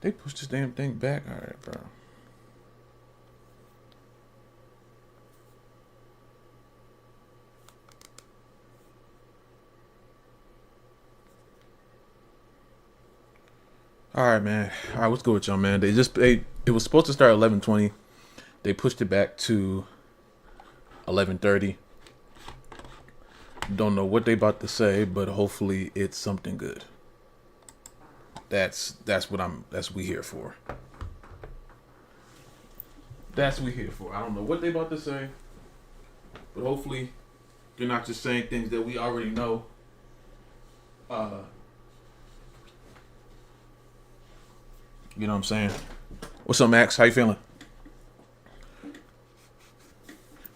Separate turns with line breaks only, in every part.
They pushed this damn thing back. All right, bro. All right, man. All right, what's good with y'all, man? It was supposed to start 11:20. They pushed it back to 11:30. Don't know what they about to say, but hopefully it's something good. That's what we here for. That's what we here for. I don't know what they about to say, but hopefully they're not just saying things that we already know. Uh, you know what I'm saying? What's up, Max? How you feeling?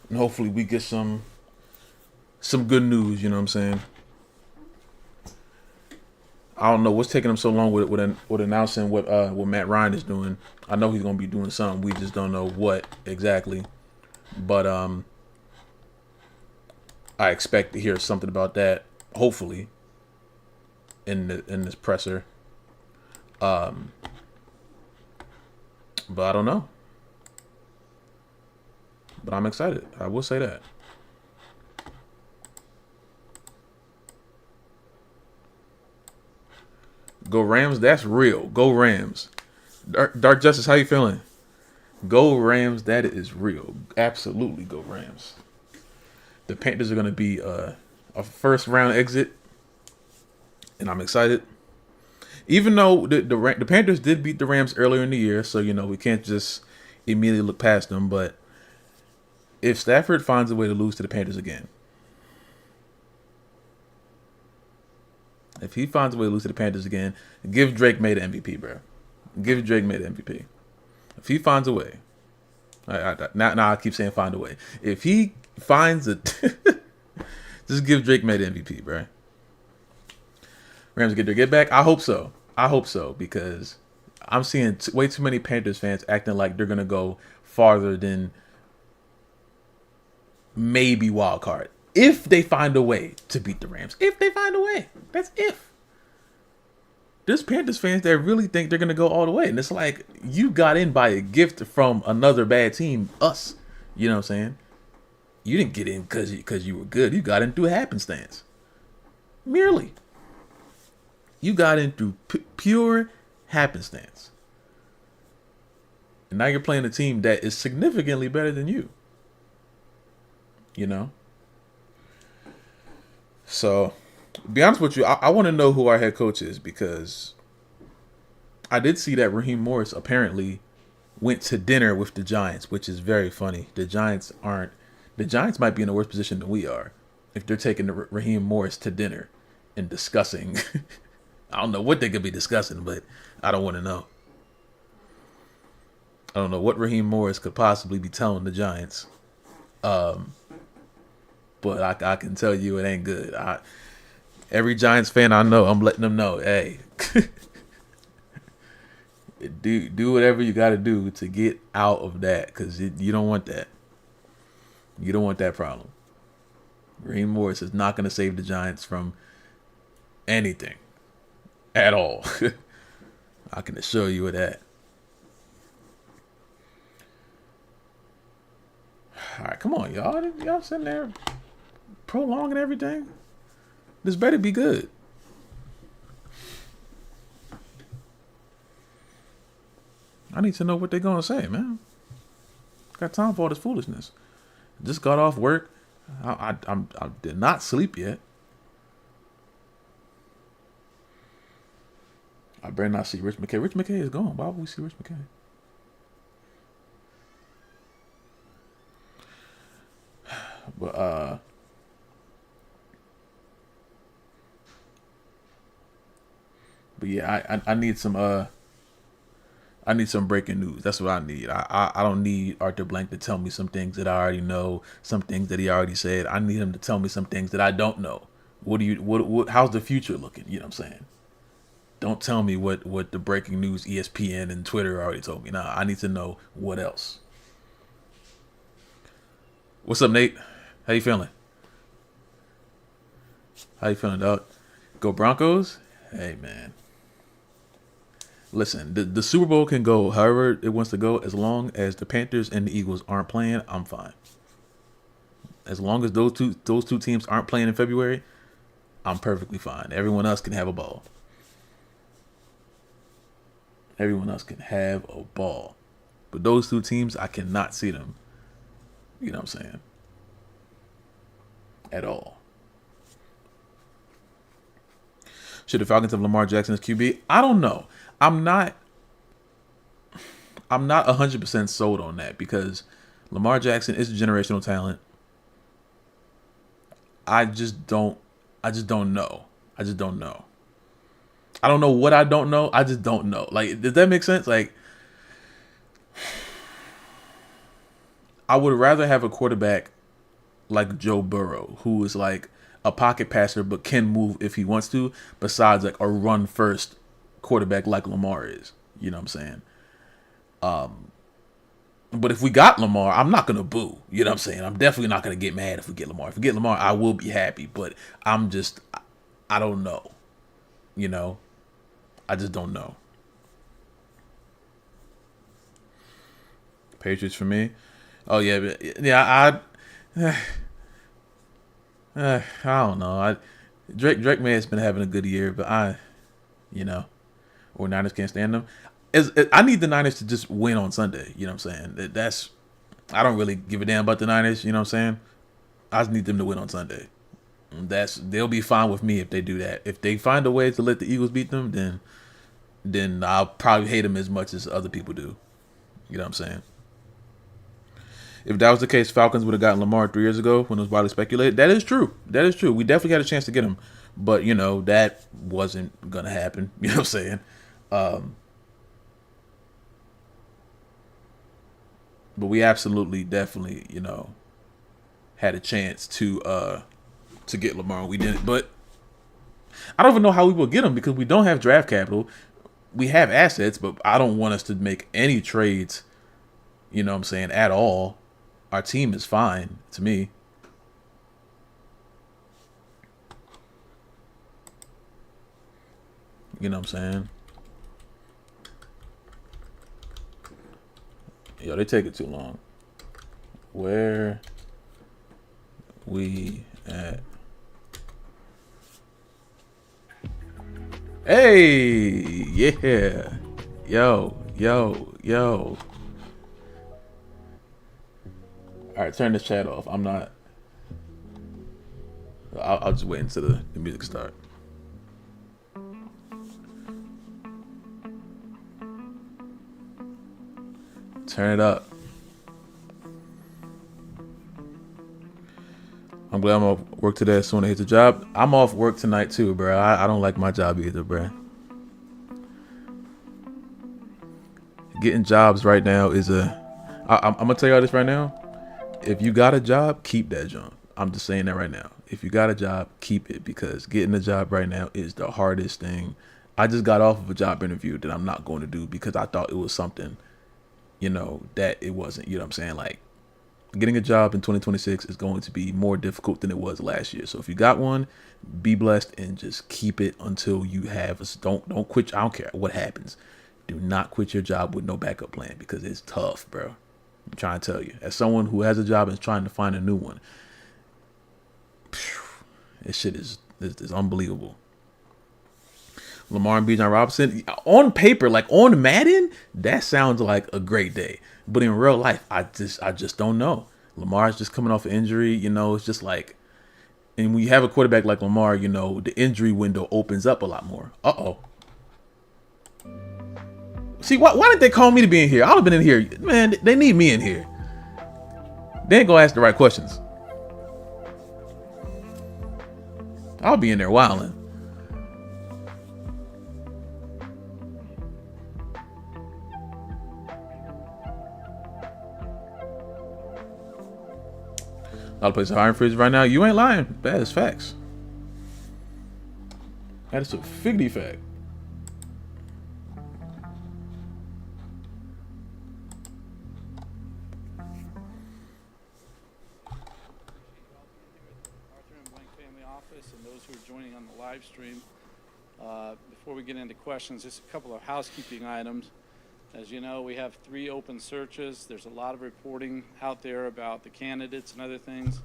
And hopefully we get some good news. You know what I'm saying? I don't know what's taking them so long with announcing what Matt Ryan is doing. I know he's gonna be doing something. We just don't know what exactly. But I expect to hear something about that. Hopefully, in this presser. Um, but I don't know. But I'm excited. I will say that. Go Rams. That's real. Go Rams. Dark Justice. How you feeling? Go Rams. That is real. Absolutely go Rams. The Panthers are going to be a first round exit, and I'm excited. Even though the Panthers did beat the Rams earlier in the year, so we can't just immediately look past them. But if Stafford finds a way to lose to the Panthers again, if he finds a way to lose to the Panthers again, give Drake May the MVP, bro. Give Drake May the MVP. If he finds a way, now I keep saying find a way. If he finds it, just give Drake May the MVP, bro. Rams get their get back. I hope so. I hope so because I'm seeing way too many Panthers fans acting like they're gonna go farther than maybe wild card if they find a way to beat the Rams. If they find a way, that's if. There's Panthers fans that really think they're gonna go all the way, and it's like you got in by a gift from another bad team, us. You know what I'm saying? You didn't get in because you were good. You got in through happenstance. Merely. You got in through pure happenstance. And now you're playing a team that is significantly better than you. You know? So, to be honest with you, I want to know who our head coach is because I did see that Raheem Morris apparently went to dinner with the Giants, which is very funny. The Giants might be in a worse position than we are if they're taking Raheem Morris to dinner and discussing. I don't know what they could be discussing, but I don't want to know. I don't know what Raheem Morris could possibly be telling the Giants. But I can tell you it ain't good. Every Giants fan I know, I'm letting them know, hey, do whatever you got to do to get out of that because you don't want that. You don't want that problem. Raheem Morris is not going to save the Giants from anything at all. I can assure you of that. All right, come on, y'all. Y'all sitting there prolonging everything. This better be good. I need to know what they're gonna say, man. Got time for all this foolishness. Just got off work. I did not sleep yet. I better not see Rich McKay. Rich McKay is gone. Why would we see Rich McKay? But yeah, I need some breaking news. That's what I need. I don't need Arthur Blank to tell me some things that I already know, some things that he already said. I need him to tell me some things that I don't know. What how's the future looking? You know what I'm saying? Don't tell me what the breaking news ESPN and Twitter already told me. Nah, I need to know what else. What's up, Nate? How you feeling? How you feeling, dog? Go Broncos? Hey, man. Listen, the Super Bowl can go however it wants to go as long as the Panthers and the Eagles aren't playing. I'm fine. As long as those two teams aren't playing in February, I'm perfectly fine. Everyone else can have a ball. Everyone else can have a ball. But those two teams, I cannot see them. You know what I'm saying? At all. Should the Falcons have Lamar Jackson as QB? I don't know. I'm not 100% sold on that because Lamar Jackson is a generational talent. I just don't know. I just don't know. I don't know what I don't know. I just don't know. Like, does that make sense? Like, I would rather have a quarterback like Joe Burrow, who is like a pocket passer but can move if he wants to, besides like a run first quarterback like Lamar is. You know what I'm saying? But if we got Lamar, I'm not gonna boo. You know what I'm saying? I'm definitely not gonna get mad if we get Lamar. If we get Lamar, I will be happy. But I don't know. You know, I just don't know. Patriots for me. Oh yeah, yeah. I don't know. Drake May has been having a good year, but or Niners can't stand them. I need the Niners to just win on Sunday. You know what I'm saying? I don't really give a damn about the Niners. You know what I'm saying? I just need them to win on Sunday. They'll be fine with me if they do that. If they find a way to let the Eagles beat them, then I'll probably hate them as much as other people do. You know what I'm saying? If that was the case, Falcons would have gotten Lamar 3 years ago when it was widely speculated. That is true. That is true. We definitely had a chance to get him. But, that wasn't going to happen. You know what I'm saying? But we absolutely, definitely, had a chance to get Lamar. We didn't. But I don't even know how we will get him because we don't have draft capital. We have assets, but I don't want us to make any trades, you know what I'm saying, at all. Our team is fine to me. You know what I'm saying? Yo, they take it too long. Where we at? Hey, yeah. Yo. All right, turn this chat off. I'm not. I'll just wait until the music starts. Turn it up. I'm glad I'm off work today as soon as I hit the job. I'm off work tonight too, bro. I don't like my job either, bro. Getting jobs right now is I'm gonna tell y'all this right now. If you got a job, keep that job. I'm just saying that right now. If you got a job, keep it because getting a job right now is the hardest thing. I just got off of a job interview that I'm not going to do because I thought it was something, that it wasn't. You know what I'm saying? Like, getting a job in 2026 is going to be more difficult than it was last year. So if you got one, be blessed and just keep it until you have. Don't quit. I don't care what happens. Do not quit your job with no backup plan because it's tough, bro. I'm trying to tell you, as someone who has a job and is trying to find a new one, this shit is unbelievable. Lamar and Bijan Robinson, on paper, like on Madden, that sounds like a great day. But in real life, I just don't know. Lamar's just coming off an injury, it's just like, and when you have a quarterback like Lamar, the injury window opens up a lot more. Uh-oh. See, why didn't they call me to be in here? I would have been in here. Man, they need me in here. They ain't gonna ask the right questions. I'll be in there wilding. A lot of places are hiring freezes right now. You ain't lying. That is facts. That is a figgity fact.
Stream. Before we get into questions, just a couple of housekeeping items. As you know, we have 3 open searches. There's a lot of reporting out there about the candidates and other things.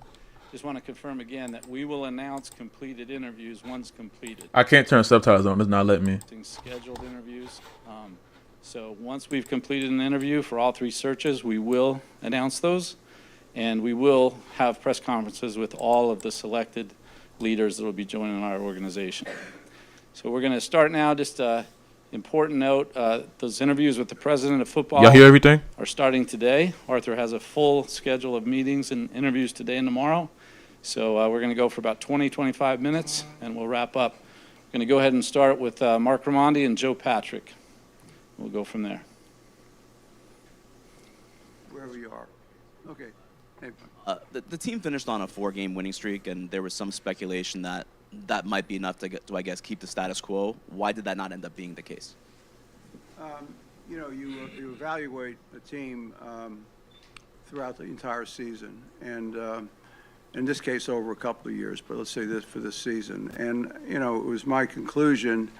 Just want to confirm again that we will announce completed interviews once completed.
I can't turn subtitles on. It's not letting me.
Scheduled interviews. So once we've completed an interview for all 3 searches, we will announce those, and we will have press conferences with all of the selected leaders that will be joining our organization. So we're going to start now. Just important note, those interviews with the president of football
Y'all hear everything?
are starting today. Arthur has a full schedule of meetings and interviews today and tomorrow. So we're going to go for about 20-25 minutes, and we'll wrap up. We're going to go ahead and start with Mark Raimondi and Joe Patrick. We'll go from there.
Wherever you are. Okay. Hey.
The team finished on a 4-game winning streak, and there was some speculation that that might be enough to, I guess, keep the status quo. Why did that not end up being the case?
You evaluate a team throughout the entire season, and in this case over a couple of years, but let's say this for this season. And, it was my conclusion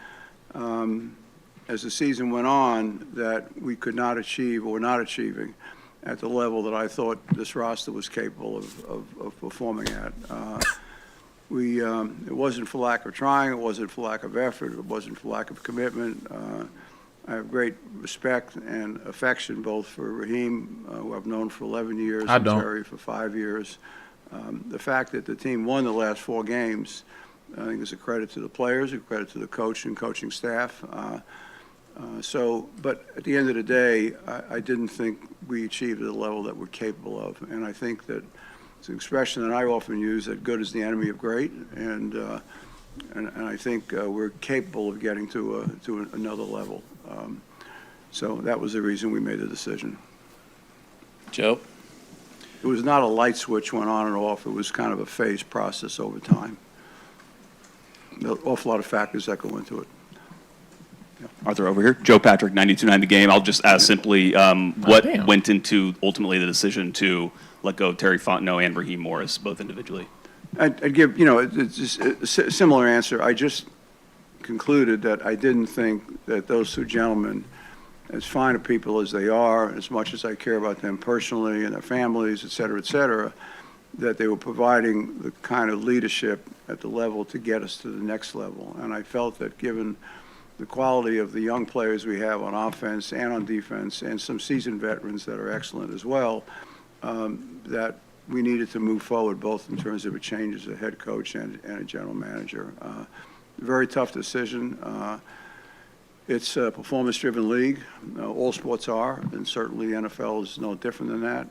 as the season went on that we could not achieve or were not achieving at the level that I thought this roster was capable of performing at. It wasn't for lack of trying, it wasn't for lack of effort, it wasn't for lack of commitment. I have great respect and affection both for Raheem, who I've known for 11 years, and Terry for 5 years. The fact that the team won the last 4 games, I think is a credit to the players, a credit to the coach and coaching staff. But at the end of the day, I didn't think we achieved the level that we're capable of. And I think that it's an expression that I often use, that good is the enemy of great. And I think we're capable of getting to another level. So that was the reason we made the decision.
Joe?
It was not a light switch went on and off. It was kind of a phased process over time. An awful lot of factors that go into it.
Arthur, over here. Joe Patrick, 92.9 The Game. I'll just ask simply, what went into ultimately the decision to let go of Terry Fontenot and Raheem Morris, both individually?
I'd give, it's just a similar answer. I just concluded that I didn't think that those 2 gentlemen, as fine of people as they are, as much as I care about them personally and their families, et cetera, that they were providing the kind of leadership at the level to get us to the next level. And I felt that given the quality of the young players we have on offense and on defense, and some seasoned veterans that are excellent as well, that we needed to move forward both in terms of a change as a head coach and a general manager. Very tough decision. It's a performance-driven league. All sports are, and certainly the NFL is no different than that.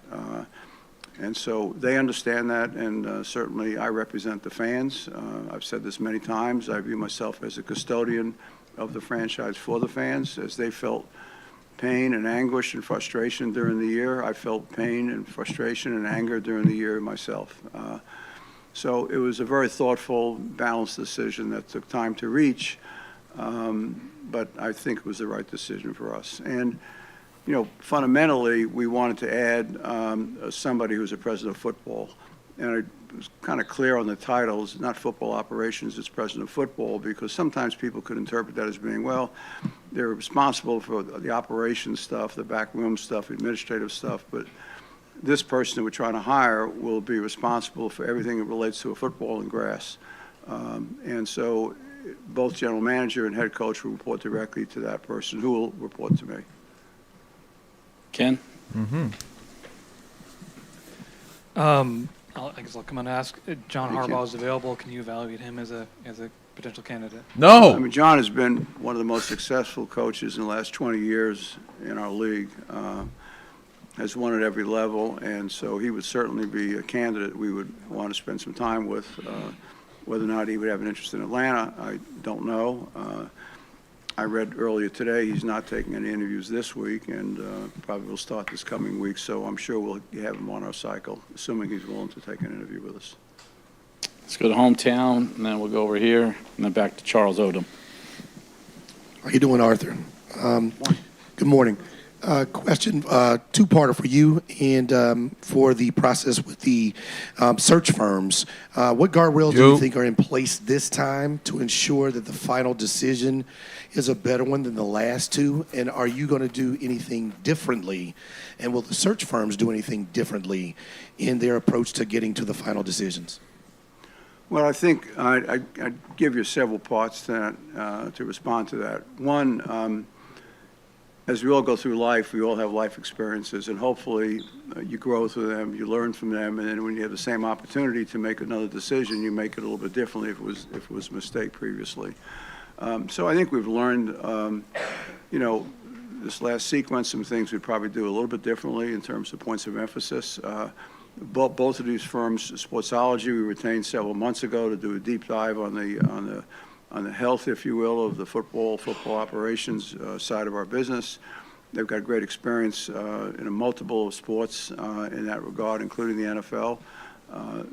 And so they understand that, and certainly I represent the fans. I've said this many times. I view myself as a custodian of the franchise for the fans. As they felt pain and anguish and frustration during the year, I felt pain and frustration and anger during the year myself. So it was a very thoughtful, balanced decision that took time to reach, but I think it was the right decision for us. And, fundamentally, we wanted to add somebody who's a president of football. And I was kind of clear on the titles, not football operations, it's president of football, because sometimes people could interpret that as being, well, they're responsible for the operations stuff, the backroom stuff, administrative stuff, but this person that we're trying to hire will be responsible for everything that relates to a football and grass. And so both general manager and head coach will report directly to that person, who will report to me.
Ken?
I guess I'll come and ask. John Harbaugh is available. Can you evaluate him as a potential candidate?
No.
I mean, John has been one of the most successful coaches in the last 20 years in our league. Has won at every level, and so he would certainly be a candidate we would want to spend some time with. Whether or not he would have an interest in Atlanta, I don't know. I read earlier today he's not taking any interviews this week, and probably will start this coming week, so I'm sure we'll have him on our cycle, assuming he's willing to take an interview with us.
Let's go to hometown, and then we'll go over here, and then back to Charles Odom.
How you doing, Arthur? Good morning. Question, two-parter for you and for the process with the search firms. What guardrails do you think are in place this time to ensure that the final decision is a better one than the last two? And are you going to do anything differently? And will the search firms do anything differently in their approach to getting to the final decisions?
Well, I think I'd give you several parts to that, to respond to that. One, as we all go through life, we all have life experiences, and hopefully you grow through them, you learn from them, and then when you have the same opportunity to make another decision, you make it a little bit differently if it was a mistake previously. So I think we've learned, this last sequence, some things we'd probably do a little bit differently in terms of points of emphasis. Both of these firms, Sportsology, we retained several months ago to do a deep dive on the health, if you will, of the football operations side of our business. They've got great experience in a multiple of sports in that regard, including the NFL.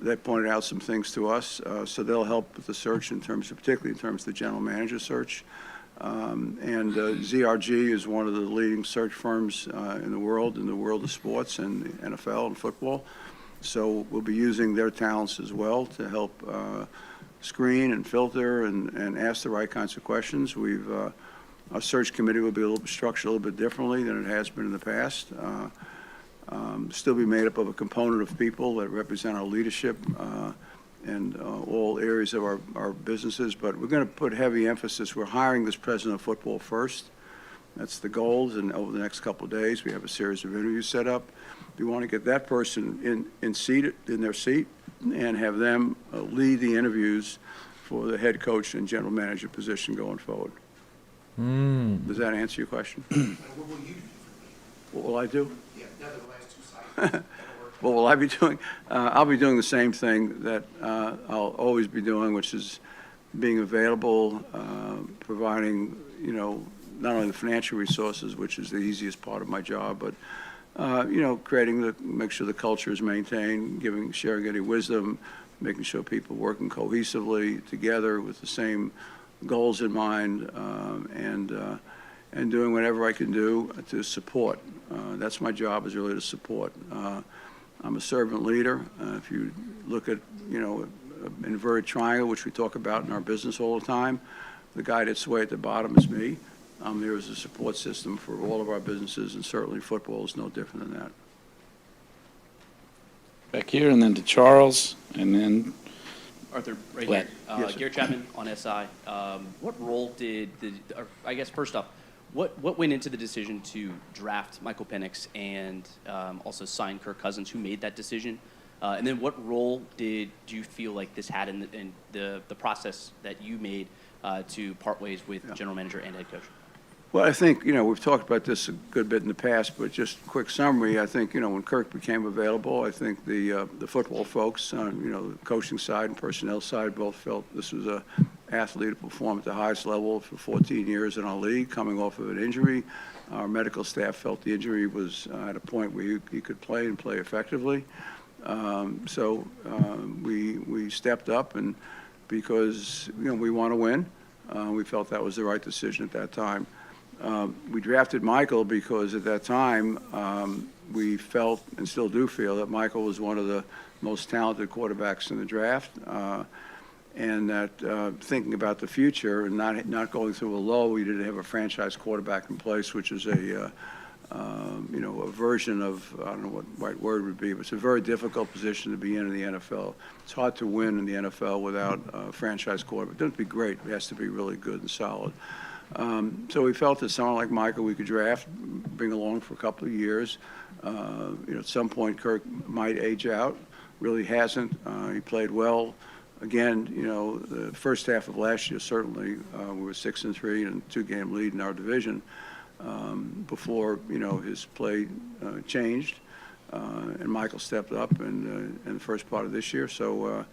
They pointed out some things to us, so they'll help with the search particularly in terms of the general manager search. And ZRG is one of the leading search firms in the world of sports and NFL and football. So we'll be using their talents as well to help screen and filter and ask the right kinds of questions. Our search committee will be structured a little bit differently than it has been in the past. Still be made up of a component of people that represent our leadership and all areas of our businesses, but we're going to put heavy emphasis. We're hiring this president of football first. That's the goals, and over the next couple of days, we have a series of interviews set up. We want to get that person in their seat and have them lead the interviews for the head coach and general manager position going forward. Does that answer your question?
What will you do?
What will I do?
Yeah, now the last two cycles.
What will I be doing? I'll be doing the same thing that I'll always be doing, which is being available, providing, not only the financial resources, which is the easiest part of my job, but, make sure the culture is maintained, sharing any wisdom, making sure people working cohesively together with the same goals in mind, and doing whatever I can do to support. That's my job, is really to support. I'm a servant leader. If you look at, an inverted triangle, which we talk about in our business all the time, the guy that's way at the bottom is me. I'm there as a support system for all of our businesses, and certainly football is no different than that.
Back here, and then to Charles, and then
Arthur, right
Glenn.
here.
Yes, sir.
Gary Chapman on SI. What role I guess first off, what went into the decision to draft Michael Penix and also sign Kirk Cousins? Who made that decision? And then what role do you feel like this had in the process that you made to part ways with general manager and head coach?
Well, I think, we've talked about this a good bit in the past, but just a quick summary. I think, when Kirk became available, I think the football folks, the coaching side and personnel side both felt this was a athlete to perform at the highest level for 14 years in our league, coming off of an injury. Our medical staff felt the injury was at a point where he could play and play effectively. So we stepped up, and because, we want to win, we felt that was the right decision at that time. We drafted Michael because at that time we felt and still do feel that Michael was one of the most talented quarterbacks in the draft, and that thinking about the future and not going through a lull, we didn't have a franchise quarterback in place, which is a version of, I don't know what the right word would be, but it's a very difficult position to be in the NFL. It's hard to win in the NFL without a franchise quarterback. It doesn't have to be great. It has to be really good and solid. So we felt that someone like Michael we could draft, bring along for a couple of years. At some point, Kirk might age out. Really hasn't. He played well. Again, the first half of last year, certainly, we were 6-3 and 2-game lead in our division before, his play changed. And Michael stepped up in the first part of this year. So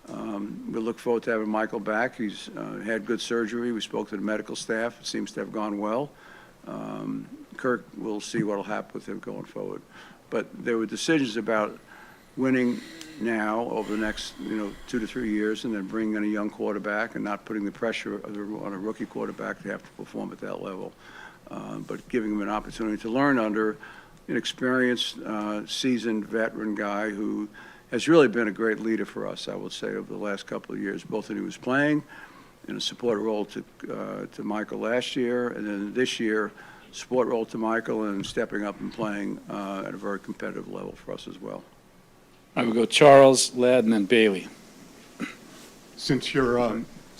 we look forward to having Michael back. He's had good surgery. We spoke to the medical staff. It seems to have gone well. Kirk, we'll see what will happen with him going forward. But there were decisions about winning now over the next 2 to 3 years, and then bringing in a young quarterback and not putting the pressure on a rookie quarterback to have to perform at that level. but giving him an opportunity to learn under an experienced, seasoned veteran guy who has really been a great leader for us, I would say, over the last couple of years, both when he was playing in a support role to Michael last year, and then this year, support role to Michael and stepping up and playing at a very competitive level for us as well.
I will go Charles, Ladd, and then Bailey.
Since your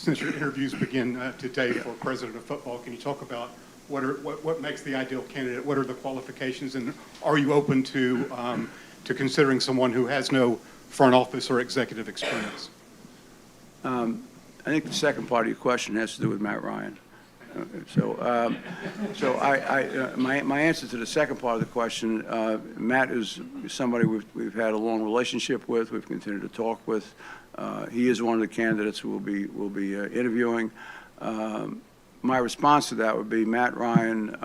interviews begin today for president of football, can you talk about what makes the ideal candidate? What are the qualifications, and are you open to considering someone who has no front office or executive experience?
I think the second part of your question has to do with Matt Ryan. My answer to the second part of the question, Matt is somebody we've had a long relationship with. We've continued to talk with. He is one of the candidates we'll be interviewing. My response to that would be Matt Ryan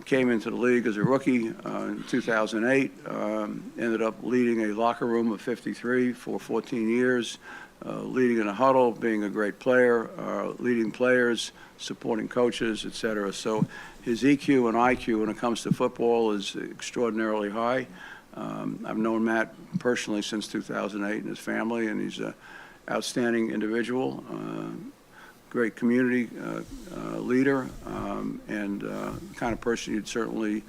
came into the league as a rookie in 2008, ended up leading a locker room of 53 for 14 years, leading in a huddle, being a great player, leading players, supporting coaches, et cetera. So his EQ and IQ when it comes to football is extraordinarily high. I've known Matt personally since 2008 and his family, and he's an outstanding individual, great community leader, and the kind of person you'd certainly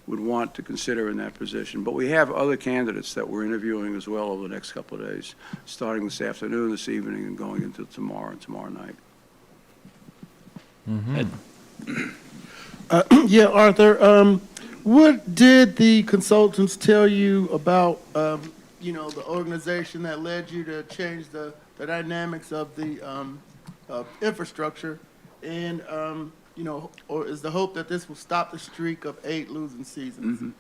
would want to consider in that position. But we have other candidates that we're interviewing as well over the next couple of days, starting this afternoon, this evening, and going into tomorrow and tomorrow night.
Yeah, Arthur, what did the consultants tell you about, the organization that led you to change the dynamics of the infrastructure? And, or is the hope that this will stop the streak of 8 losing seasons?
Mm-hmm.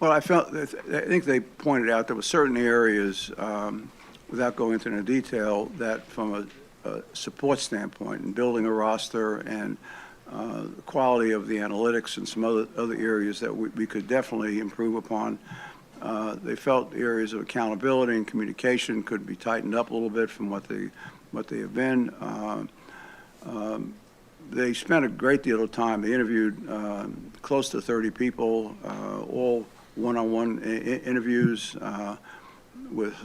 Well, I think they pointed out there were certain areas, without going into the detail, that from a support standpoint and building a roster and the quality of the analytics and some other areas that we could definitely improve upon. They felt areas of accountability and communication could be tightened up a little bit from what they have been. They spent a great deal of time. They interviewed close to 30 people, all one-on-one interviews with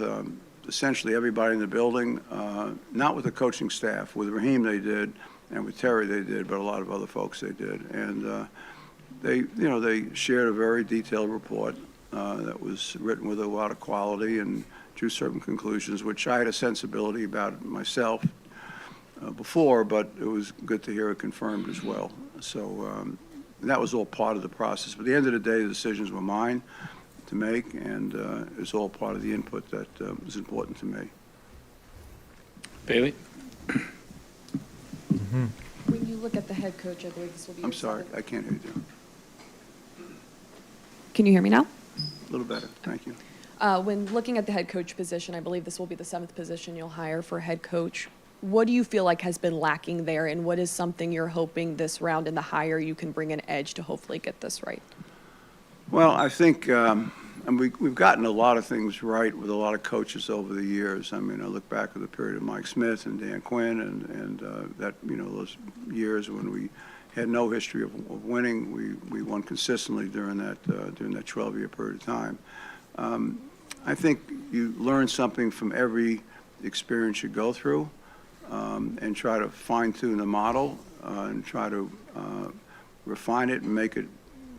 essentially everybody in the building, not with the coaching staff. With Raheem they did, and with Terry they did, but a lot of other folks they did. And they shared a very detailed report that was written with a lot of quality and drew certain conclusions, which I had a sensibility about myself before, but it was good to hear it confirmed as well. So that was all part of the process. But at the end of the day, the decisions were mine to make, and it was all part of the input that was important to me.
Bailey?
When you look at the head coach, I believe this will be
I'm
your
sorry,
seventh.
I can't hear you.
Can you hear me now?
A little better, thank you.
When looking at the head coach position, I believe this will be the 7th position you'll hire for head coach. What do you feel like has been lacking there, and what is something you're hoping this round in the hire you can bring an edge to hopefully get this right?
Well, I think and we've gotten a lot of things right with a lot of coaches over the years. I mean, I look back at the period of Mike Smith and Dan Quinn and that, those years when we had no history of winning. We won consistently during that 12-year period of time. I think you learn something from every experience you go through, and try to fine-tune the model and try to refine it and make it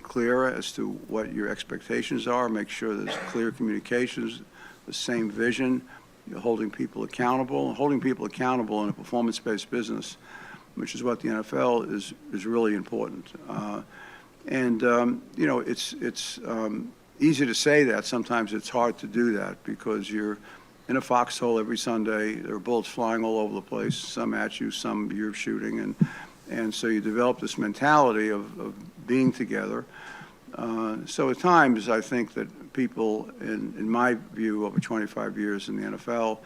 clearer as to what your expectations are. Make sure there's clear communications, the same vision. You're holding people accountable. Holding people accountable in a performance-based business, which is what the NFL is really important. It's easy to say that. Sometimes it's hard to do that because you're in a foxhole every Sunday. There are bullets flying all over the place, some at you, some you're shooting. And so you develop this mentality of being together. So at times, I think that people, in my view, over 25 years in the NFL,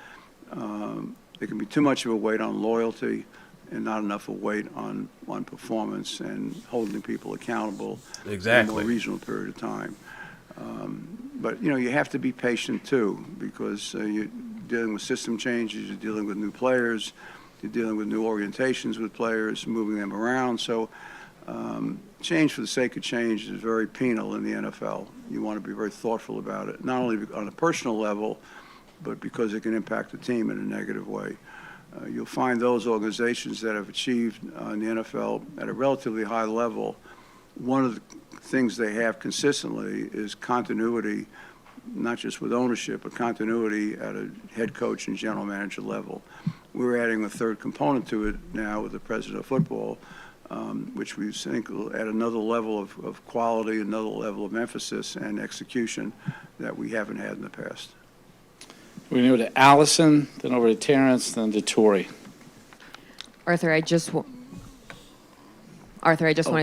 there can be too much of a weight on loyalty and not enough of a weight on performance and holding people accountable
Exactly.
in a more reasonable period of time. But you have to be patient too, because you're dealing with system changes, you're dealing with new players, you're dealing with new orientations with players, moving them around. So Change for the sake of change is very penal in the NFL. You want to be very thoughtful about it, not only on a personal level, but because it can impact the team in a negative way. You'll find those organizations that have achieved in the NFL at a relatively high level, one of the things they have consistently is continuity, not just with ownership, but continuity at a head coach and general manager level. We're adding a third component to it now with the president of football, which we think will add another level of quality, another level of emphasis and execution that we haven't had in the past.
We're going to go to Allison, then over to Terrence, then to Tori.
Arthur, I just wanted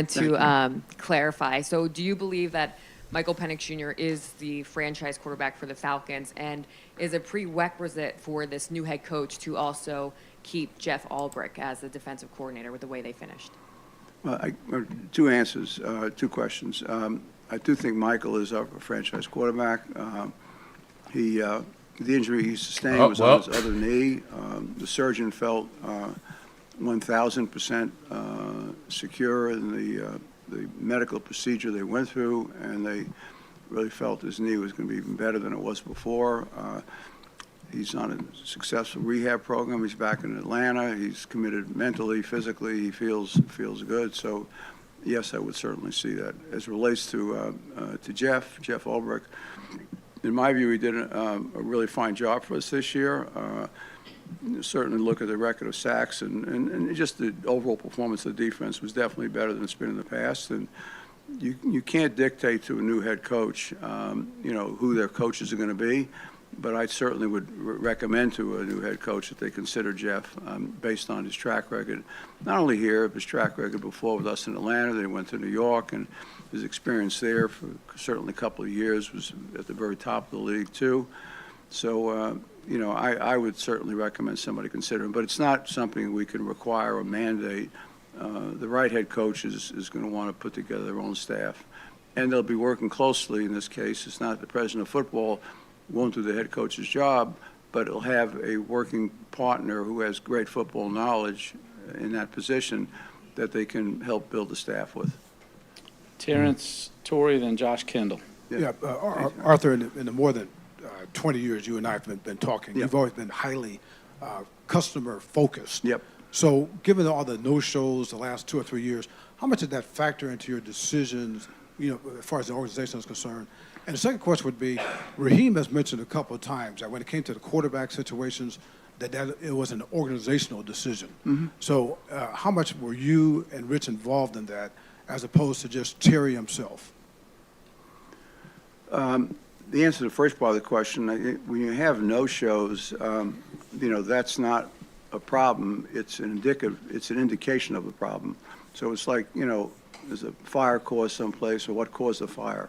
thank
to clarify. So do you believe that Michael Penix Jr. is the franchise quarterback for the Falcons and is a prerequisite for this new head coach to also keep Jeff Albrecht as the defensive coordinator with the way they finished?
Well, two answers, two questions. I do think Michael is our franchise quarterback. The injury he sustained was on his other knee. The surgeon felt 1,000% secure in the medical procedure they went through, and they really felt his knee was going to be even better than it was before. He's on a successful rehab program. He's back in Atlanta. He's committed mentally, physically. He feels good. So, yes, I would certainly see that. As it relates to Jeff Albrecht, in my view, he did a really fine job for us this year. Certainly look at the record of sacks and just the overall performance of the defense was definitely better than it's been in the past. And you can't dictate to a new head coach, who their coaches are going to be. But I certainly would recommend to a new head coach that they consider Jeff based on his track record, not only here, but his track record before with us in Atlanta. Then he went to New York, and his experience there for certainly a couple of years was at the very top of the league, too. So, I would certainly recommend somebody consider him. But it's not something we can require or mandate. The right head coach is going to want to put together their own staff. And they'll be working closely in this case. It's not the president of football won't do the head coach's job, but it'll have a working partner who has great football knowledge in that position that they can help build the staff with.
Terrence, Tori, then Josh Kendall.
Yeah, Arthur, in the more than 20 years you and I have been talking, you've always been highly customer focused.
Yep.
So given all the no-shows the last 2 or 3 years, how much did that factor into your decisions, as far as the organization is concerned? And the second question would be, Raheem has mentioned a couple of times that when it came to the quarterback situations, that it was an organizational decision. Mm-hmm. So how much were you and Rich involved in that as opposed to just Terry himself?
The answer to the first part of the question, when you have no-shows, that's not a problem. It's an indication of the problem. So it's like, there's a fire caused someplace, or what caused the fire.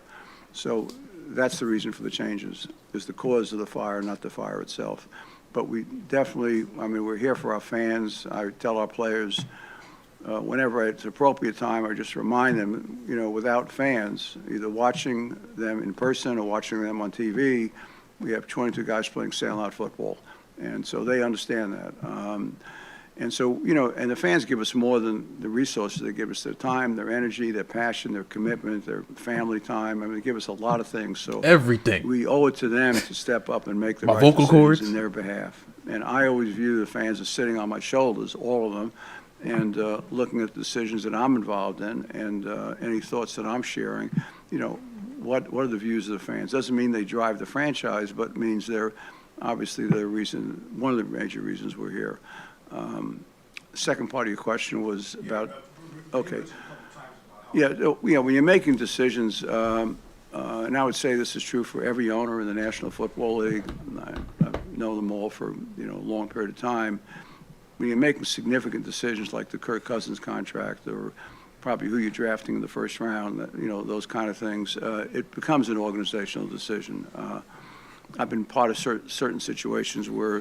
So that's the reason for the changes, is the cause of the fire, not the fire itself. But we definitely, we're here for our fans. I tell our players, whenever it's appropriate time, I just remind them, without fans, either watching them in person or watching them on TV, we have 22 guys playing sellout football. And so they understand that. And so, and the fans give us more than the resources. They give us their time, their energy, their passion, their commitment, their family time. They give us a lot of things. So
everything.
We owe it to them to step up and make the right
vocal
decisions
cords
in their behalf. And I always view the fans as sitting on my shoulders, all of them, and looking at the decisions that I'm involved in and any thoughts that I'm sharing. What are the views of the fans? Doesn't mean they drive the franchise, but means they're obviously one of the major reasons we're here. Second part of your question was about, okay. Yeah, when you're making decisions, and I would say this is true for every owner in the National Football League. I know them all for a long period of time. When you're making significant decisions like the Kirk Cousins contract or probably who you're drafting in the first round, those kind of things, it becomes an organizational decision. I've been part of certain situations where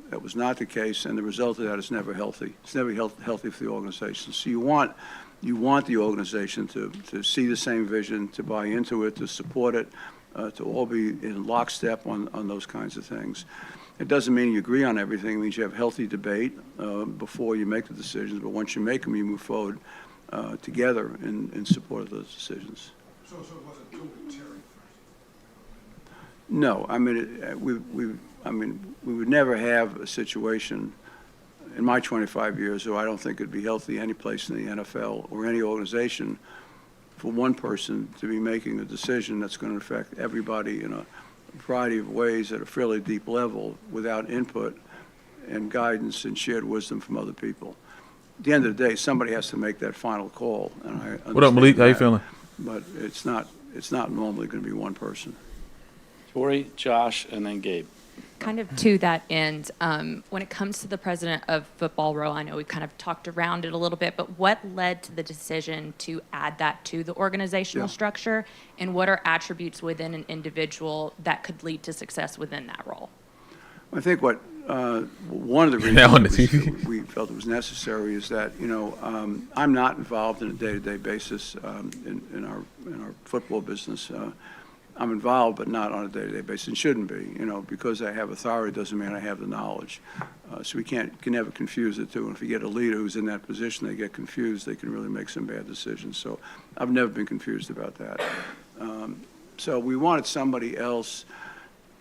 that was not the case, and the result of that is never healthy. It's never healthy for the organization. So you want the organization to see the same vision, to buy into it, to support it, to all be in lockstep on those kinds of things. It doesn't mean you agree on everything. It means you have healthy debate before you make the decisions, but once you make them, you move forward. together in support of those decisions.
So it wasn't dual Terry?
No, I mean, we would never have a situation in my 25 years, so I don't think it'd be healthy any place in the NFL or any organization for one person to be making a decision that's going to affect everybody in a variety of ways at a fairly deep level without input and guidance and shared wisdom from other people. At the end of the day, somebody has to make that final call. And I understand
What up, Malik? How you
that,
feeling?
But it's not normally going to be one person.
Tori, Josh, and then Gabe.
Kind of to that end, when it comes to the president of Football Row, I know we kind of talked around it a little bit, but what led to the decision to add that to the organizational structure, and what are attributes within an individual that could lead to success within that role?
I think one of the
Now on the
reasons
TV.
we felt it was necessary is that, I'm not involved on a day-to-day basis in our football business. I'm involved, but not on a day-to-day basis, and shouldn't be. Because I have authority doesn't mean I have the knowledge. So we can never confuse the two. And if you get a leader who's in that position, they get confused, they can really make some bad decisions. So I've never been confused about that. So we wanted somebody else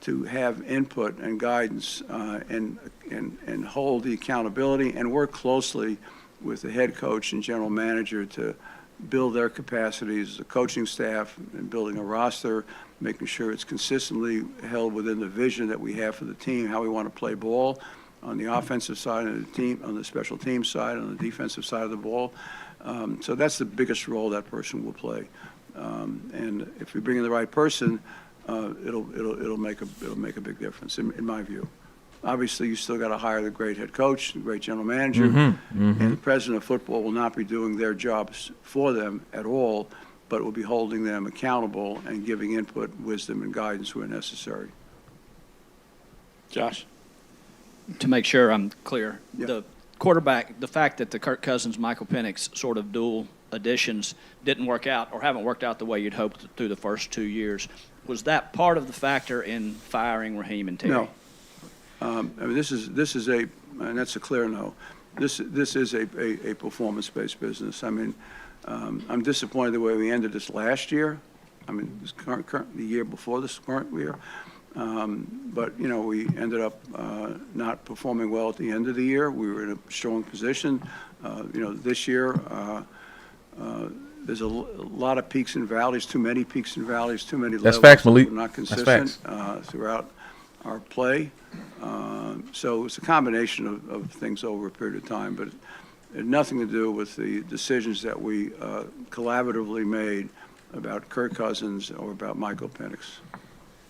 to have input and guidance and hold the accountability and work closely with the head coach and general manager to build their capacities, the coaching staff, and building a roster, making sure it's consistently held within the vision that we have for the team, how we want to play ball on the offensive side of the team, on the special team side, on the defensive side of the ball. So that's the biggest role that person will play. And if we bring in the right person, it'll make a big difference in my view. Obviously, you still got to hire the great head coach, the great general manager, and the president of football will not be doing their jobs for them at all, but will be holding them accountable and giving input, wisdom, and guidance where necessary.
Josh?
To make sure I'm clear,
Yeah.
the quarterback, the fact that the Kirk Cousins, Michael Penix sort of dual additions didn't work out or haven't worked out the way you'd hoped through the first 2 years, was that part of the factor in firing Raheem and Terry?
No. I mean, this is and that's a clear no. This is a performance-based business. I mean, I'm disappointed the way we ended this last year. I mean, this the year before this current year. But, we ended up not performing well at the end of the year. We were in a strong position. This year, there's a lot of peaks and valleys, too many peaks and valleys, too many
That's
levels.
facts, Malik.
We're not
That's
consistent
facts.
throughout our play. So it's a combination of things over a period of time, but it had nothing to do with the decisions that we collaboratively made about Kirk Cousins or about Michael Penix.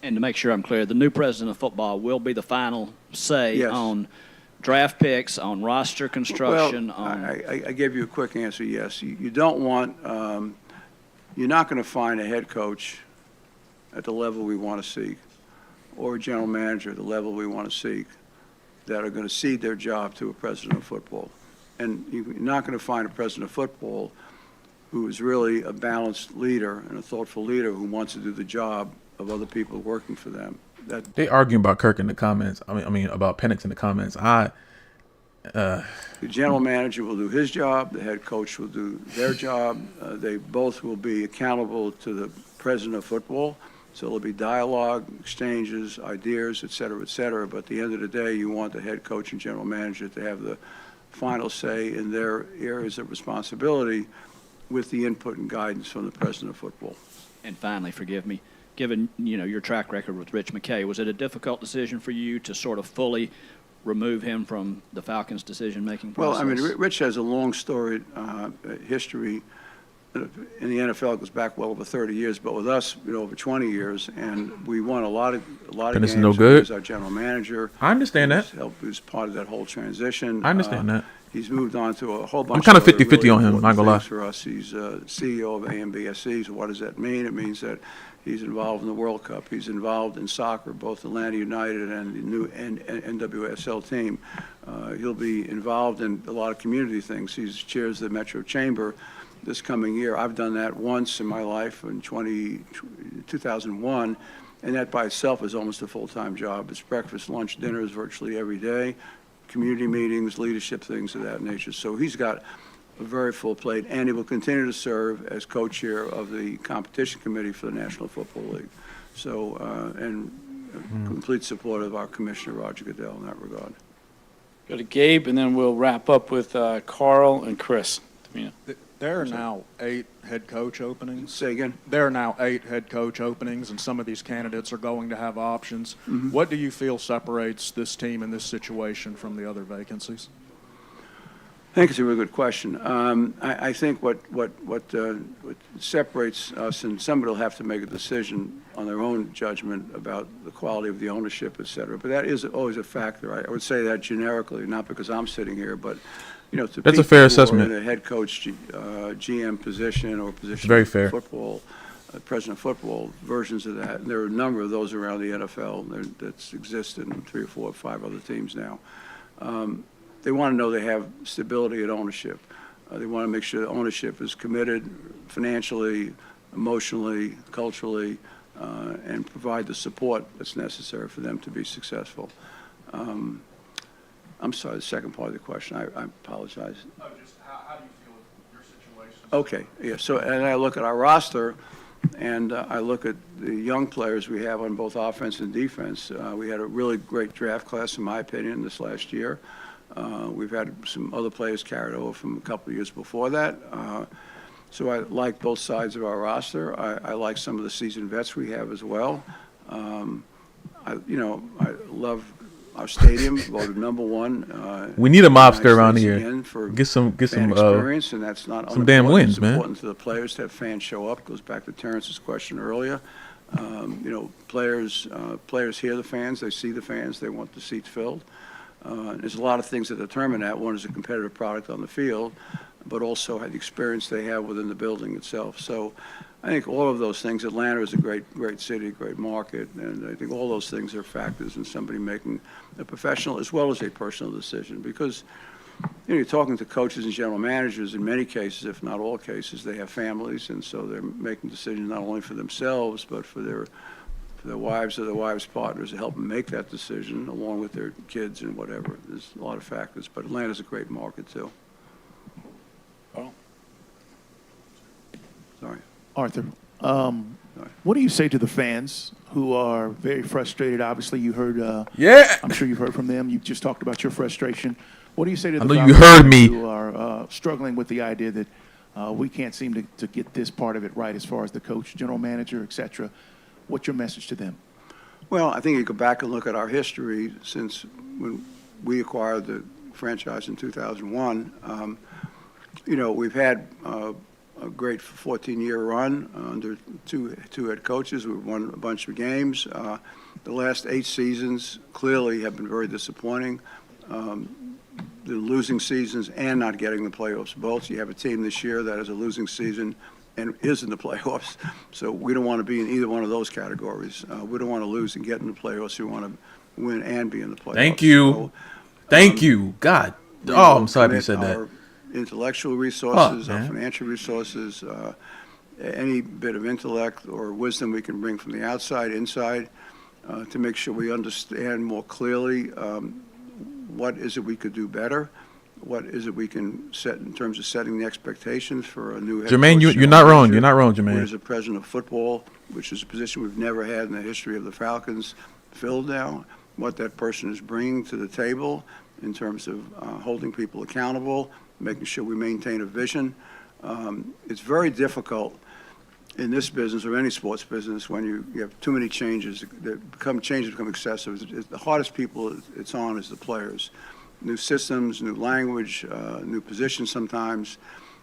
And to make sure I'm clear, the new president of football will be the final say
Yes.
on draft picks, on roster construction,
Well,
on...
I gave you a quick answer, yes. You don't want, you're not going to find a head coach at the level we want to seek or a general manager at the level we want to seek that are going to cede their job to a president of football. And you're not going to find a president of football who is really a balanced leader and a thoughtful leader who wants to do the job of other people working for them.
They arguing about Kirk in the comments. I mean about Penix in the comments.
The general manager will do his job. The head coach will do their job. They both will be accountable to the president of football. So there'll be dialogue, exchanges, ideas, et cetera, et cetera. But at the end of the day, you want the head coach and general manager to have the final say in their areas of responsibility with the input and guidance from the president of football.
And finally, forgive me, given, your track record with Rich McKay, was it a difficult decision for you to sort of fully remove him from the Falcons' decision-making process?
Well, I mean, Rich has a long storied history in the NFL. It goes back well over 30 years, but with us, over 20 years, and we won a lot of games.
No good.
He was our general manager.
I understand that.
He was part of that whole transition.
I understand that.
He's moved on to a whole bunch.
I'm kind of
other
50-50
really
on him,
important
not gonna lie.
things for us. He's CEO of AMBSC. So what does that mean? It means that he's involved in the World Cup. He's involved in soccer, both Atlanta United and the new NWSL team. He'll be involved in a lot of community things. He chairs the Metro Chamber this coming year. I've done that once in my life in 2001, and that by itself is almost a full-time job. It's breakfast, lunch, dinners virtually every day, community meetings, leadership, things of that nature. So he's got a very full plate, and he will continue to serve as co-chair of the competition committee for the National Football League. So, and complete support of our Commissioner, Roger Goodell, in that regard.
Go to Gabe, and then we'll wrap up with Carl and Chris.
There are now 8 head coach openings.
Say again?
There are now 8 head coach openings, and some of these candidates are going to have options.
Mhm.
What do you feel separates this team in this situation from the other vacancies?
I think it's a really good question. I think what separates us, and somebody will have to make a decision on their own judgment about the quality of the ownership, et cetera. But that is always a factor. I would say that generically, not because I'm sitting here, but to
That's a
people
fair
who are
assessment.
in a head coach, GM position or position
Very
of
fair.
football, president of football, versions of that. And there are a number of those around the NFL that exist in 3 or 4 or 5 other teams now. They want to know they have stability at ownership. They want to make sure the ownership is committed financially, emotionally, culturally, and provide the support that's necessary for them to be successful. I'm sorry, the second part of the question, I apologize.
No, just how do you feel your situation?
Okay, yeah, so, and I look at our roster, and I look at the young players we have on both offense and defense. We had a really great draft class, in my opinion, this last year. We've had some other players carried over from a couple of years before that. So I like both sides of our roster. I like some of the seasoned vets we have as well. I love our stadium, voted #1.
We need a mobster around
States
here.
again for
Get some
fan experience, and that's not
some damn
unimportant.
wins,
It's
man.
important to the players to have fans show up. Goes back to Terrence's question earlier. Players hear the fans, they see the fans, they want the seats filled. There's a lot of things that determine that. One is a competitive product on the field, but also the experience they have within the building itself. So I think all of those things, Atlanta is a great city, great market, and I think all those things are factors in somebody making a professional as well as a personal decision. Because you're talking to coaches and general managers, in many cases, if not all cases, they have families, and so they're making decisions not only for themselves, but for their wives or their wives' partners to help them make that decision, along with their kids and whatever. There's a lot of factors, but Atlanta's a great market, too.
Oh.
Sorry.
Arthur, what do you say to the fans who are very frustrated? Obviously, you heard.
Yeah.
I'm sure you've heard from them. You just talked about your frustration. What do you say to the
know you
Falcons
heard me.
who are struggling with the idea that we can't seem to get this part of it right as far as the coach, general manager, et cetera? What's your message to them?
Well, I think you go back and look at our history since when we acquired the franchise in 2001. We've had a great 14-year run under two head coaches. We've won a bunch of games. The last 8 seasons clearly have been very disappointing. The losing seasons and not getting the playoffs both. You have a team this year that has a losing season and is in the playoffs. So we don't want to be in either one of those categories. We don't want to lose and get in the playoffs. We want to win and be in the playoffs.
Thank you.
So,
Thank you. God.
we
Oh,
will
I'm sorry you
commit
said that.
Our intellectual resources,
Fuck,
our
man.
financial resources, any bit of intellect or wisdom we can bring from the outside, inside, to make sure we understand more clearly what is it we could do better. What is it we can set in terms of setting the expectations for a new head
Jermaine,
coach,
you're not
general
wrong.
manager,
You're not wrong,
who
Jermaine.
is a president of football, which is a position we've never had in the history of the Falcons filled now. What that person is bringing to the table in terms of holding people accountable, making sure we maintain a vision. It's very difficult in this business or any sports business when you have too many changes changes become excessive. The hardest people it's on is the players. New systems, new language, new positions sometimes.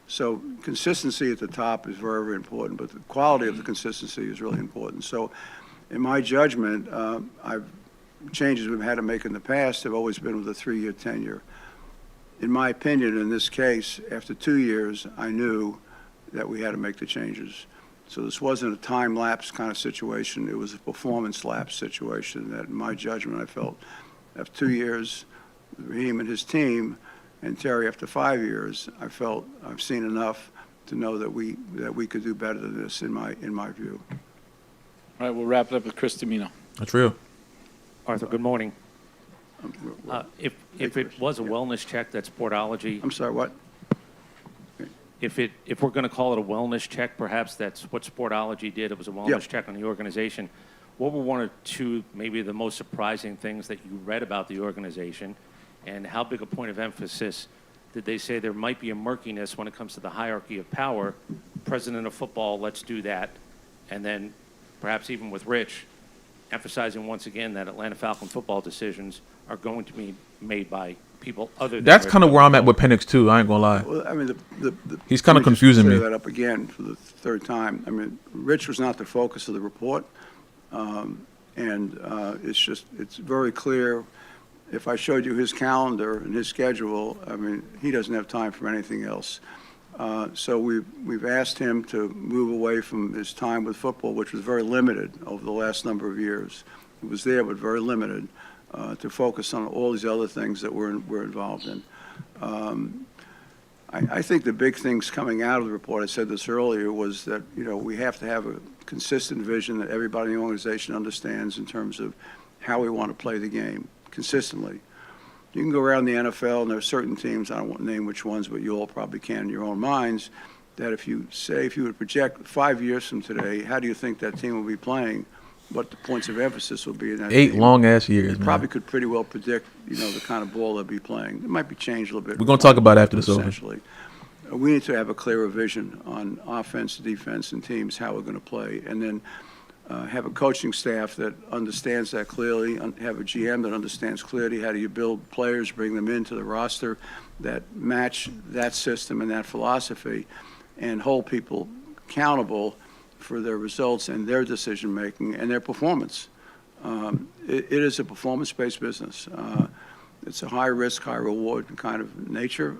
So consistency at the top is very, very important, but the quality of the consistency is really important. So in my judgment, changes we've had to make in the past have always been with a 3-year tenure. In my opinion, in this case, after 2 years, I knew that we had to make the changes. So this wasn't a time lapse kind of situation. It was a performance lapse situation that, in my judgment, I felt after 2 years, Raheem and his team, and Terry after 5 years, I felt I've seen enough to know that we could do better than this in my view.
All right, we'll wrap it up with Chris Domino.
That's real.
Arthur, good morning. If it was a wellness check, that Sportology.
I'm sorry, what?
if we're going to call it a wellness check, perhaps that's what Sportology did. It was a wellness
Yep.
check on the organization. What were one or two, maybe the most surprising things that you read about the organization, and how big a point of emphasis did they say there might be a murkiness when it comes to the hierarchy of power? President of football, let's do that. And then perhaps even with Rich, emphasizing once again that Atlanta Falcon football decisions are going to be made by people other than
That's
Rich.
kind of where I'm at with Penix too. I ain't gonna lie.
Well, I mean,
He's kinda
let me just
confusing
clear
me.
that up again for the third time. I mean, Rich was not the focus of the report. It's very clear. If I showed you his calendar and his schedule, I mean, he doesn't have time for anything else. So we've asked him to move away from his time with football, which was very limited over the last number of years. It was there, but very limited, to focus on all these other things that we're involved in. I think the big things coming out of the report, I said this earlier, was that, we have to have a consistent vision that everybody in the organization understands in terms of how we want to play the game consistently. You can go around the NFL, and there are certain teams, I don't want to name which ones, but you all probably can in your own minds, that if you would project 5 years from today, how do you think that team will be playing, what the points of emphasis will be in that
8
team?
long-ass years,
You
man.
probably could pretty well predict, the kind of ball they'll be playing. It might be changed a little bit.
We're gonna talk about it after this over.
Essentially. We need to have a clearer vision on offense, defense, and teams, how we're going to play, and then have a coaching staff that understands that clearly, have a GM that understands clearly how do you build players, bring them into the roster that match that system and that philosophy, and hold people accountable for their results and their decision-making and their performance. It is a performance-based business. It's a high-risk, high-reward kind of nature.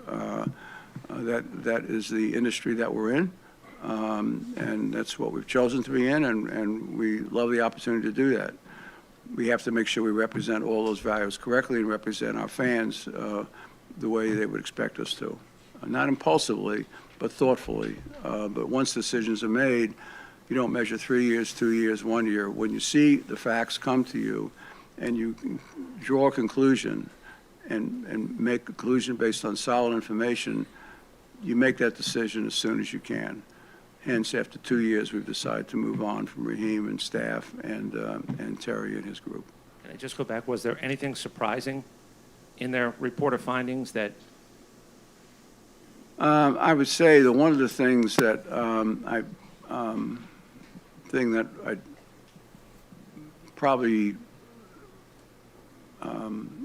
That is the industry that we're in, and that's what we've chosen to be in, and we love the opportunity to do that. We have to make sure we represent all those values correctly and represent our fans the way they would expect us to. Not impulsively, but thoughtfully. But once decisions are made, you don't measure 3 years, 2 years, 1 year. When you see the facts come to you and you draw a conclusion and make a conclusion based on solid information, you make that decision as soon as you can. Hence, after 2 years, we've decided to move on from Raheem and staff and Terry and his group.
Can I just go back? Was there anything surprising in their report of findings that?
I would say that one of the things that I probably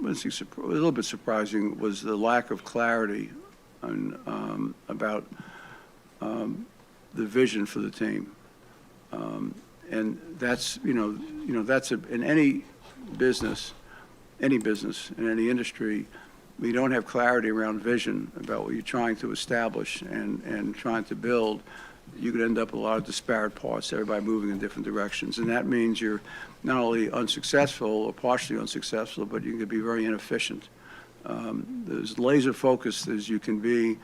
was a little bit surprising was the lack of clarity about the vision for the team, and that's in any business, in any industry. We don't have clarity around vision about what you're trying to establish and trying to build. You could end up with a lot of disparate parts, everybody moving in different directions, and that means you're not only unsuccessful or partially unsuccessful, but you can be very inefficient. As laser focused as you can be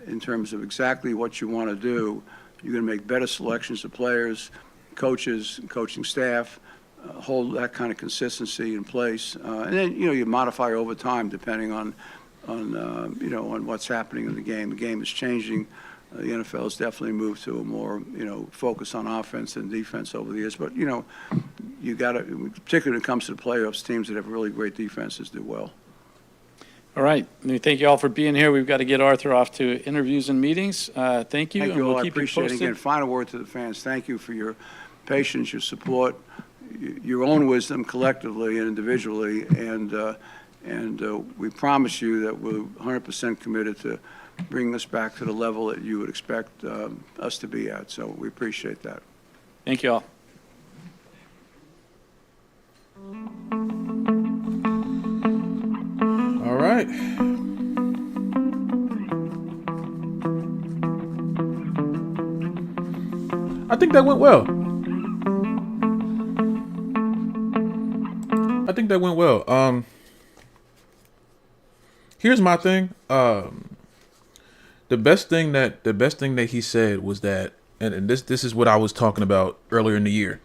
in terms of exactly what you want to do, you're going to make better selections of players, coaches, coaching staff, hold that kind of consistency in place, and then you modify over time depending on what's happening in the game. The game is changing. The NFL has definitely moved to a more focus on offense and defense over the years. But you got to, particularly when it comes to the playoffs, teams that have really great defenses do well.
All right. Thank you all for being here. We've got to get Arthur off to interviews and meetings. Thank you.
Thank
and
you all.
we'll
I
keep you
appreciate it.
posted.
Again, final word to the fans. Thank you for your patience, your support, your own wisdom collectively and individually. And we promise you that we're 100% committed to bring us back to the level that you would expect us to be at. So we appreciate that.
Thank you all.
All right. I think that went well. Here's my thing. The best thing that he said was that, and this is what I was talking about earlier in the year.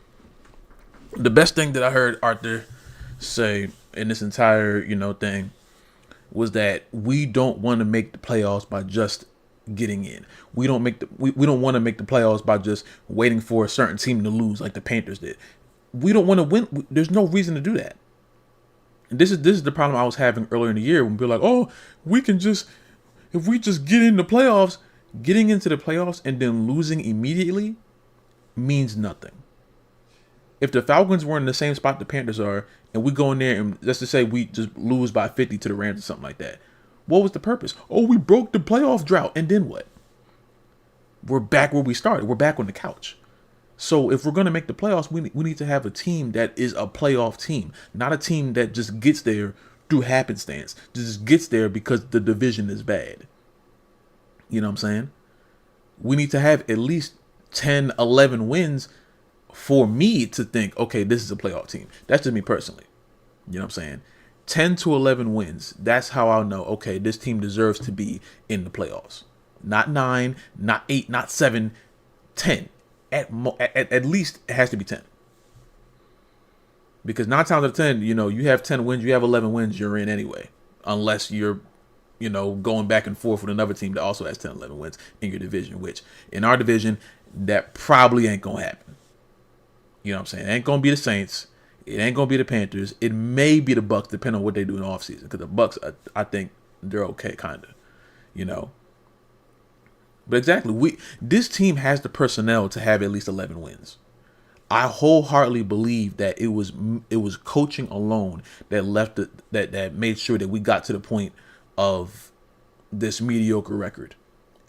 The best thing that I heard Arthur say in this entire thing was that we don't want to make the playoffs by just getting in. We don't want to make the playoffs by just waiting for a certain team to lose like the Panthers did. We don't want to win. There's no reason to do that. And this is the problem I was having earlier in the year when people were like, oh, if we just get in the playoffs, getting into the playoffs and then losing immediately means nothing. If the Falcons were in the same spot the Panthers are, and we go in there and let's just say we just lose by 50 to the Rams or something like that, what was the purpose? Oh, we broke the playoff drought, and then what? We're back where we started. We're back on the couch. So if we're going to make the playoffs, we need to have a team that is a playoff team, not a team that just gets there through happenstance, just gets there because the division is bad. You know what I'm saying? We need to have at least 10, 11 wins for me to think, okay, this is a playoff team. That's just me personally. You know what I'm saying? 10 to 11 wins. That's how I'll know, okay, this team deserves to be in the playoffs. Not 9, not 8, not 7, 10. At least it has to be 10. Because 9 times out of 10, you have 10 wins, you have 11 wins, you're in anyway. Unless you're, going back and forth with another team that also has 10, 11 wins in your division, which in our division, that probably ain't going to happen. You know what I'm saying? It ain't going to be the Saints. It ain't going to be the Panthers. It may be the Bucks, depending on what they do in the offseason. Because the Bucks, I think they're okay, kind of, But exactly, this team has the personnel to have at least 11 wins. I wholeheartedly believe that it was coaching alone that that made sure that we got to the point of this mediocre record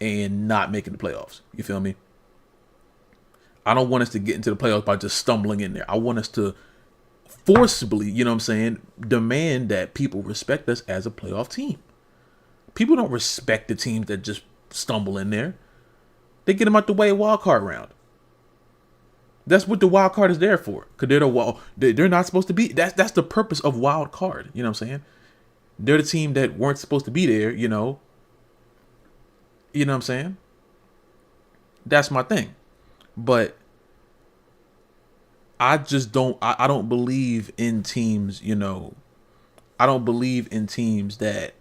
and not making the playoffs. You feel me? I don't want us to get into the playoffs by just stumbling in there. I want us to forcibly, demand that people respect us as a playoff team. People don't respect the teams that just stumble in there. They get them out the way of wild card round. That's what the wild card is there for. Because they're not supposed to be. That's the purpose of wild card. You know what I'm saying? They're the team that weren't supposed to be there, You know what I'm saying? That's my thing. But I just don't I don't believe in teams, I don't believe in teams that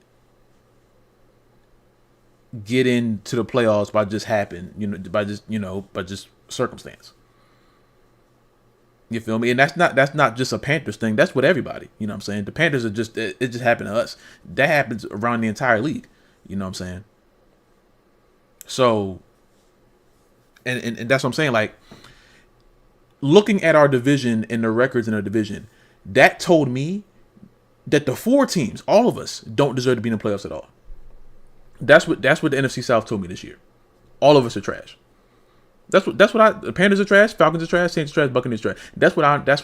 get into the playoffs by just by just circumstance. You feel me? And that's not just a Panthers thing. That's what everybody, you know what I'm saying? The Panthers are just, it just happened to us. That happens around the entire league. You know what I'm saying? So, and that's what I'm saying. Like, looking at our division and the records in our division, that told me that the 4 teams, all of us, don't deserve to be in the playoffs at all. That's what the NFC South told me this year. All of us are trash. The Panthers are trash, Falcons are trash, Saints are trash, Buccaneers are trash. That's what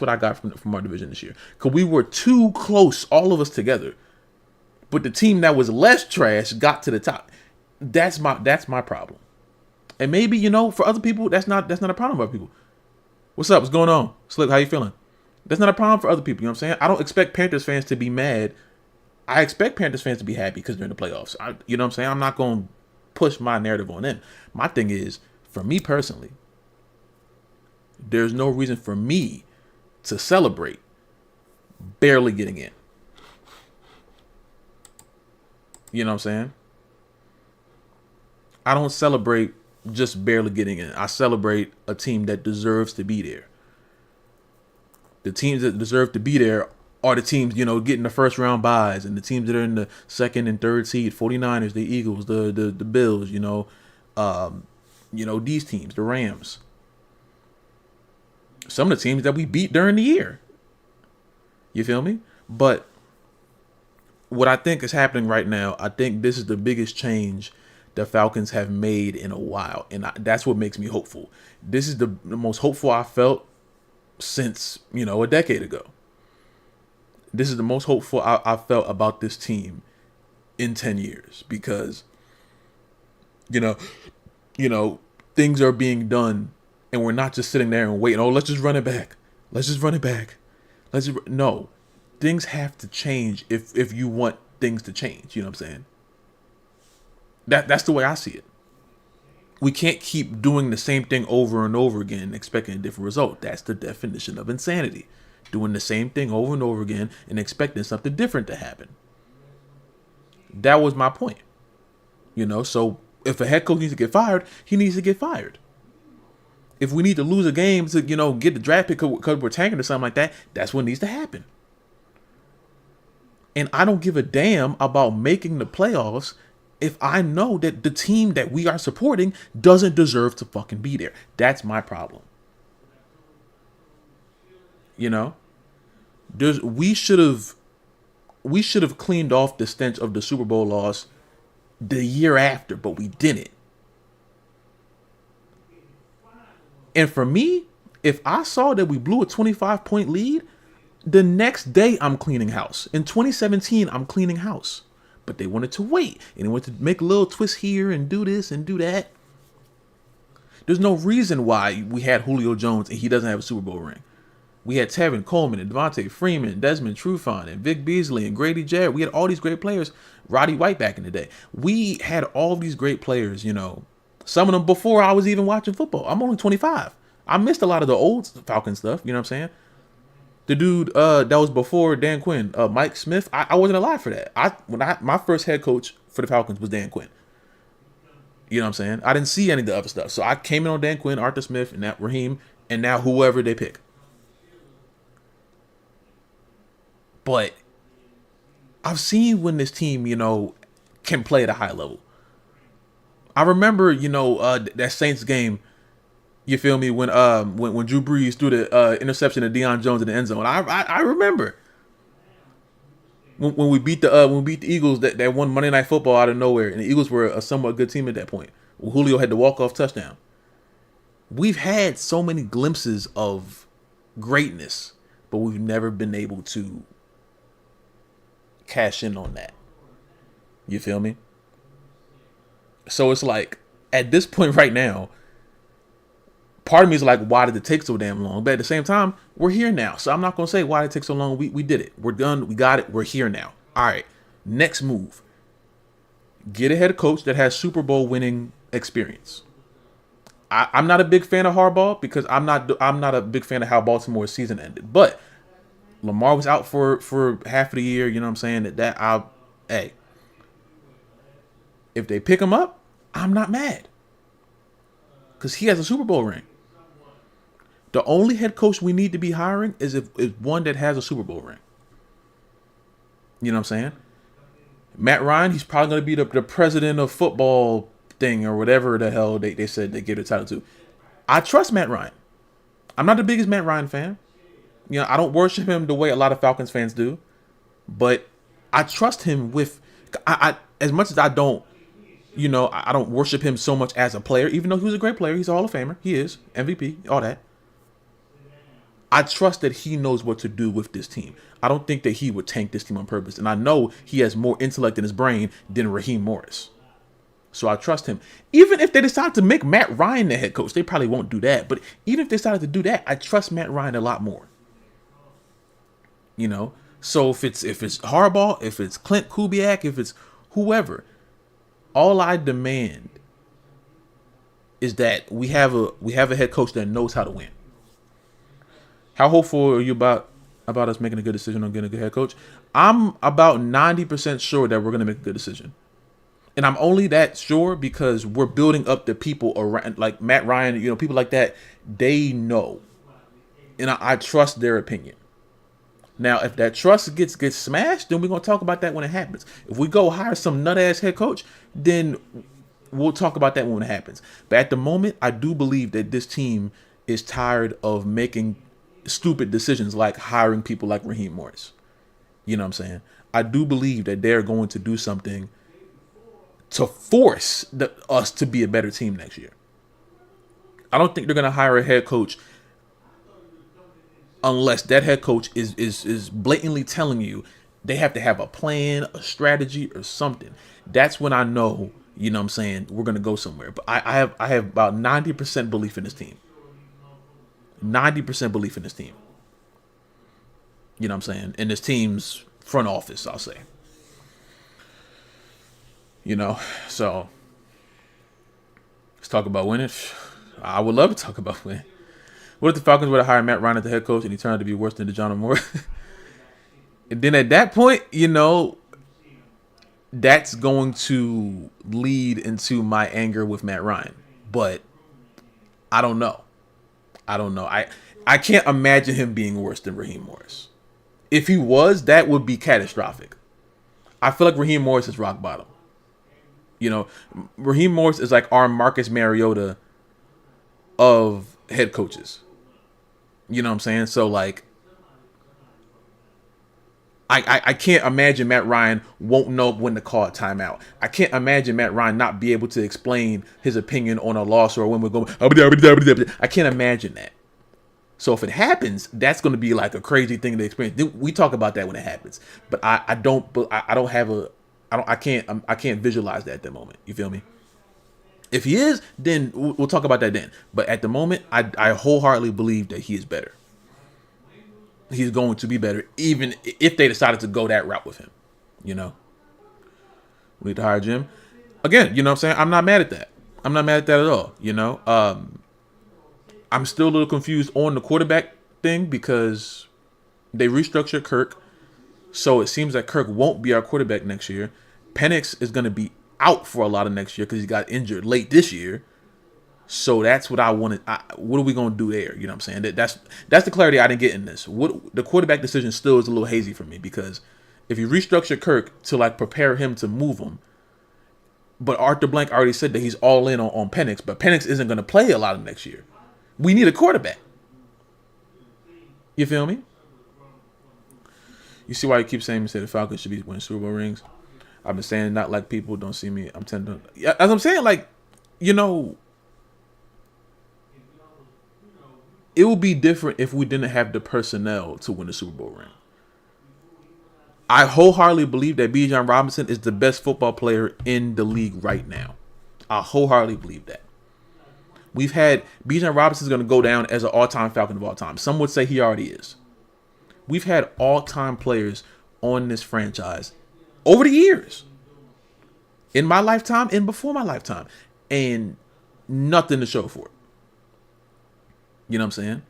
I got from our division this year. Cause we were too close, all of us together. But the team that was less trash got to the top. That's my problem. And maybe, for other people, that's not a problem for other people. What's up? What's going on? Slick, how you feeling? That's not a problem for other people, you know what I'm saying? I don't expect Panthers fans to be mad. I expect Panthers fans to be happy because they're in the playoffs. You know what I'm saying? I'm not going to push my narrative on them. My thing is, for me personally, there's no reason for me to celebrate barely getting in. You know what I'm saying? I don't celebrate just barely getting in. I celebrate a team that deserves to be there. The teams that deserve to be there are the teams, getting the first round buys, and the teams that are in the second and third seed, 49ers, the Eagles, the Bills, these teams, the Rams. Some of the teams that we beat during the year. You feel me? But what I think is happening right now, I think this is the biggest change the Falcons have made in a while. And that's what makes me hopeful. This is the most hopeful I felt since, a decade ago. This is the most hopeful I felt about this team in 10 years. Because, things are being done, and we're not just sitting there and waiting. Oh, let's just run it back. No, things have to change if you want things to change. You know what I'm saying? That's the way I see it. We can't keep doing the same thing over and over again, expecting a different result. That's the definition of insanity. Doing the same thing over and over again and expecting something different to happen. That was my point. So if a head coach needs to get fired, he needs to get fired. If we need to lose a game to, get the draft pick because we're tanking or something like that, that's what needs to happen. And I don't give a damn about making the playoffs if I know that the team that we are supporting doesn't deserve to fucking be there. That's my problem. We should have cleaned off the stench of the Super Bowl loss the year after, but we didn't. And for me, if I saw that we blew a 25-point lead, the next day I'm cleaning house. In 2017, I'm cleaning house. But they wanted to wait, and they wanted to make a little twist here and do this and do that. There's no reason why we had Julio Jones and he doesn't have a Super Bowl ring. We had Tevin Coleman and Devontae Freeman, Desmond Trufant, and Vic Beasley and Grady Jarrett. We had all these great players. Roddy White back in the day. We had all these great players, some of them before I was even watching football. I'm only 25. I missed a lot of the old Falcon stuff, you know what I'm saying? The dude that was before Dan Quinn, Mike Smith, I wasn't alive for that. My first head coach for the Falcons was Dan Quinn. You know what I'm saying? I didn't see any of the other stuff. So I came in on Dan Quinn, Arthur Smith, and now Raheem, and now whoever they pick. But I've seen when this team, can play at a high level. I remember, that Saints game, you feel me, when Drew Brees threw the interception to Deion Jones in the end zone. I remember when we beat the Eagles that won Monday Night Football out of nowhere, and the Eagles were a somewhat good team at that point. Julio had the walk-off touchdown. We've had so many glimpses of greatness, but we've never been able to cash in on that. You feel me? So it's like, at this point right now, part of me is like, why did it take so damn long? But at the same time, we're here now. So I'm not going to say why did it take so long. We did it. We're done. We got it. We're here now. All right. Next move. Get a head coach that has Super Bowl winning experience. I'm not a big fan of Harbaugh because I'm not a big fan of how Baltimore's season ended. But Lamar was out for half of the year. You know what I'm saying? Hey, if they pick him up, I'm not mad because he has a Super Bowl ring. The only head coach we need to be hiring is one that has a Super Bowl ring. You know what I'm saying? Matt Ryan, he's probably going to be the president of football thing or whatever the hell they said they gave the title to. I trust Matt Ryan. I'm not the biggest Matt Ryan fan. I don't worship him the way a lot of Falcons fans do. But I trust him with... I as much as I don't, I don't worship him so much as a player, even though he was a great player. He's a Hall of Famer. He is. MVP. All that. I trust that he knows what to do with this team. I don't think that he would tank this team on purpose. And I know he has more intellect in his brain than Raheem Morris. So I trust him. Even if they decide to make Matt Ryan the head coach, they probably won't do that. But even if they decided to do that, I trust Matt Ryan a lot more. So if it's Harbaugh, if it's Clint Kubiak, if it's whoever, all I demand is that we have a head coach that knows how to win. How hopeful are you about us making a good decision on getting a good head coach? I'm about 90% sure that we're going to make a good decision. And I'm only that sure because we're building up the people around, like Matt Ryan, people like that. They know. And I trust their opinion. Now, if that trust gets smashed, then we're going to talk about that when it happens. If we go hire some nut-ass head coach, then we'll talk about that when it happens. But at the moment, I do believe that this team is tired of making stupid decisions like hiring people like Raheem Morris. You know what I'm saying? I do believe that they're going to do something to force us to be a better team next year. I don't think they're going to hire a head coach unless that head coach is blatantly telling you they have to have a plan, a strategy, or something. That's when I know, you know what I'm saying, we're going to go somewhere. But I have about 90% belief in this team. 90% belief in this team. You know what I'm saying? In this team's front office, I'll say. So let's talk about winning. I would love to talk about winning. What if the Falcons were to hire Matt Ryan as the head coach and he turned out to be worse than DeJohn Moore? And then at that point, that's going to lead into my anger with Matt Ryan. But I don't know. I can't imagine him being worse than Raheem Morris. If he was, that would be catastrophic. I feel like Raheem Morris is rock bottom. You know, Raheem Morris is like our Marcus Mariota of head coaches. You know what I'm saying? So, like, I can't imagine Matt Ryan won't know when to call a timeout. I can't imagine Matt Ryan not be able to explain his opinion on a loss or when we're going. I can't imagine that. So if it happens, that's going to be like a crazy thing to experience. We talk about that when it happens, but I can't visualize that at the moment. You feel me? If he is, then we'll talk about that then. But at the moment, I wholeheartedly believe that he is better. He's going to be better, even if they decided to go that route with him. You know, we need to hire Jim again. You know what I'm saying? I'm not mad at that. I'm not mad at that at all. You know, I'm still a little confused on the quarterback thing because they restructured Kirk, so it seems like Kirk won't be our quarterback next year. Penix is going to be out for a lot of next year because he got injured late this year. So that's what I wanted. What are we going to do there? You know what I'm saying? That's the clarity I didn't get in this. The quarterback decision still is a little hazy for me because if you restructure Kirk to like prepare him to move him, but Arthur Blank already said that he's all in on Penix, but Penix isn't going to play a lot of next year. We need a quarterback. You feel me? You see why you keep saying the Falcons should be winning Super Bowl rings? I've been saying not like people don't see me. I'm tending to, as I'm saying, like, you know, it would be different if we didn't have the personnel to win the Super Bowl ring. I wholeheartedly believe that Bijan Robinson is the best football player in the league right now. I wholeheartedly believe that. We've had Bijan Robinson is going to go down as an all-time Falcon of all time. Some would say he already is. We've had all-time players on this franchise over the years. In my lifetime and before my lifetime. And nothing to show for it. You know what I'm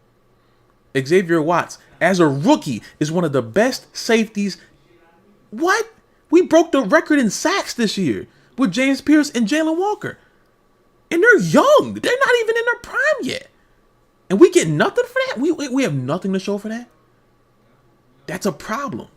saying? Xavier Watts, as a rookie, is one of the best safeties. What? We broke the record in sacks this year with James Pierce and Jalen Walker. And they're young. They're not even in their prime yet. And we get nothing for that? We have nothing to show for that? That's a problem.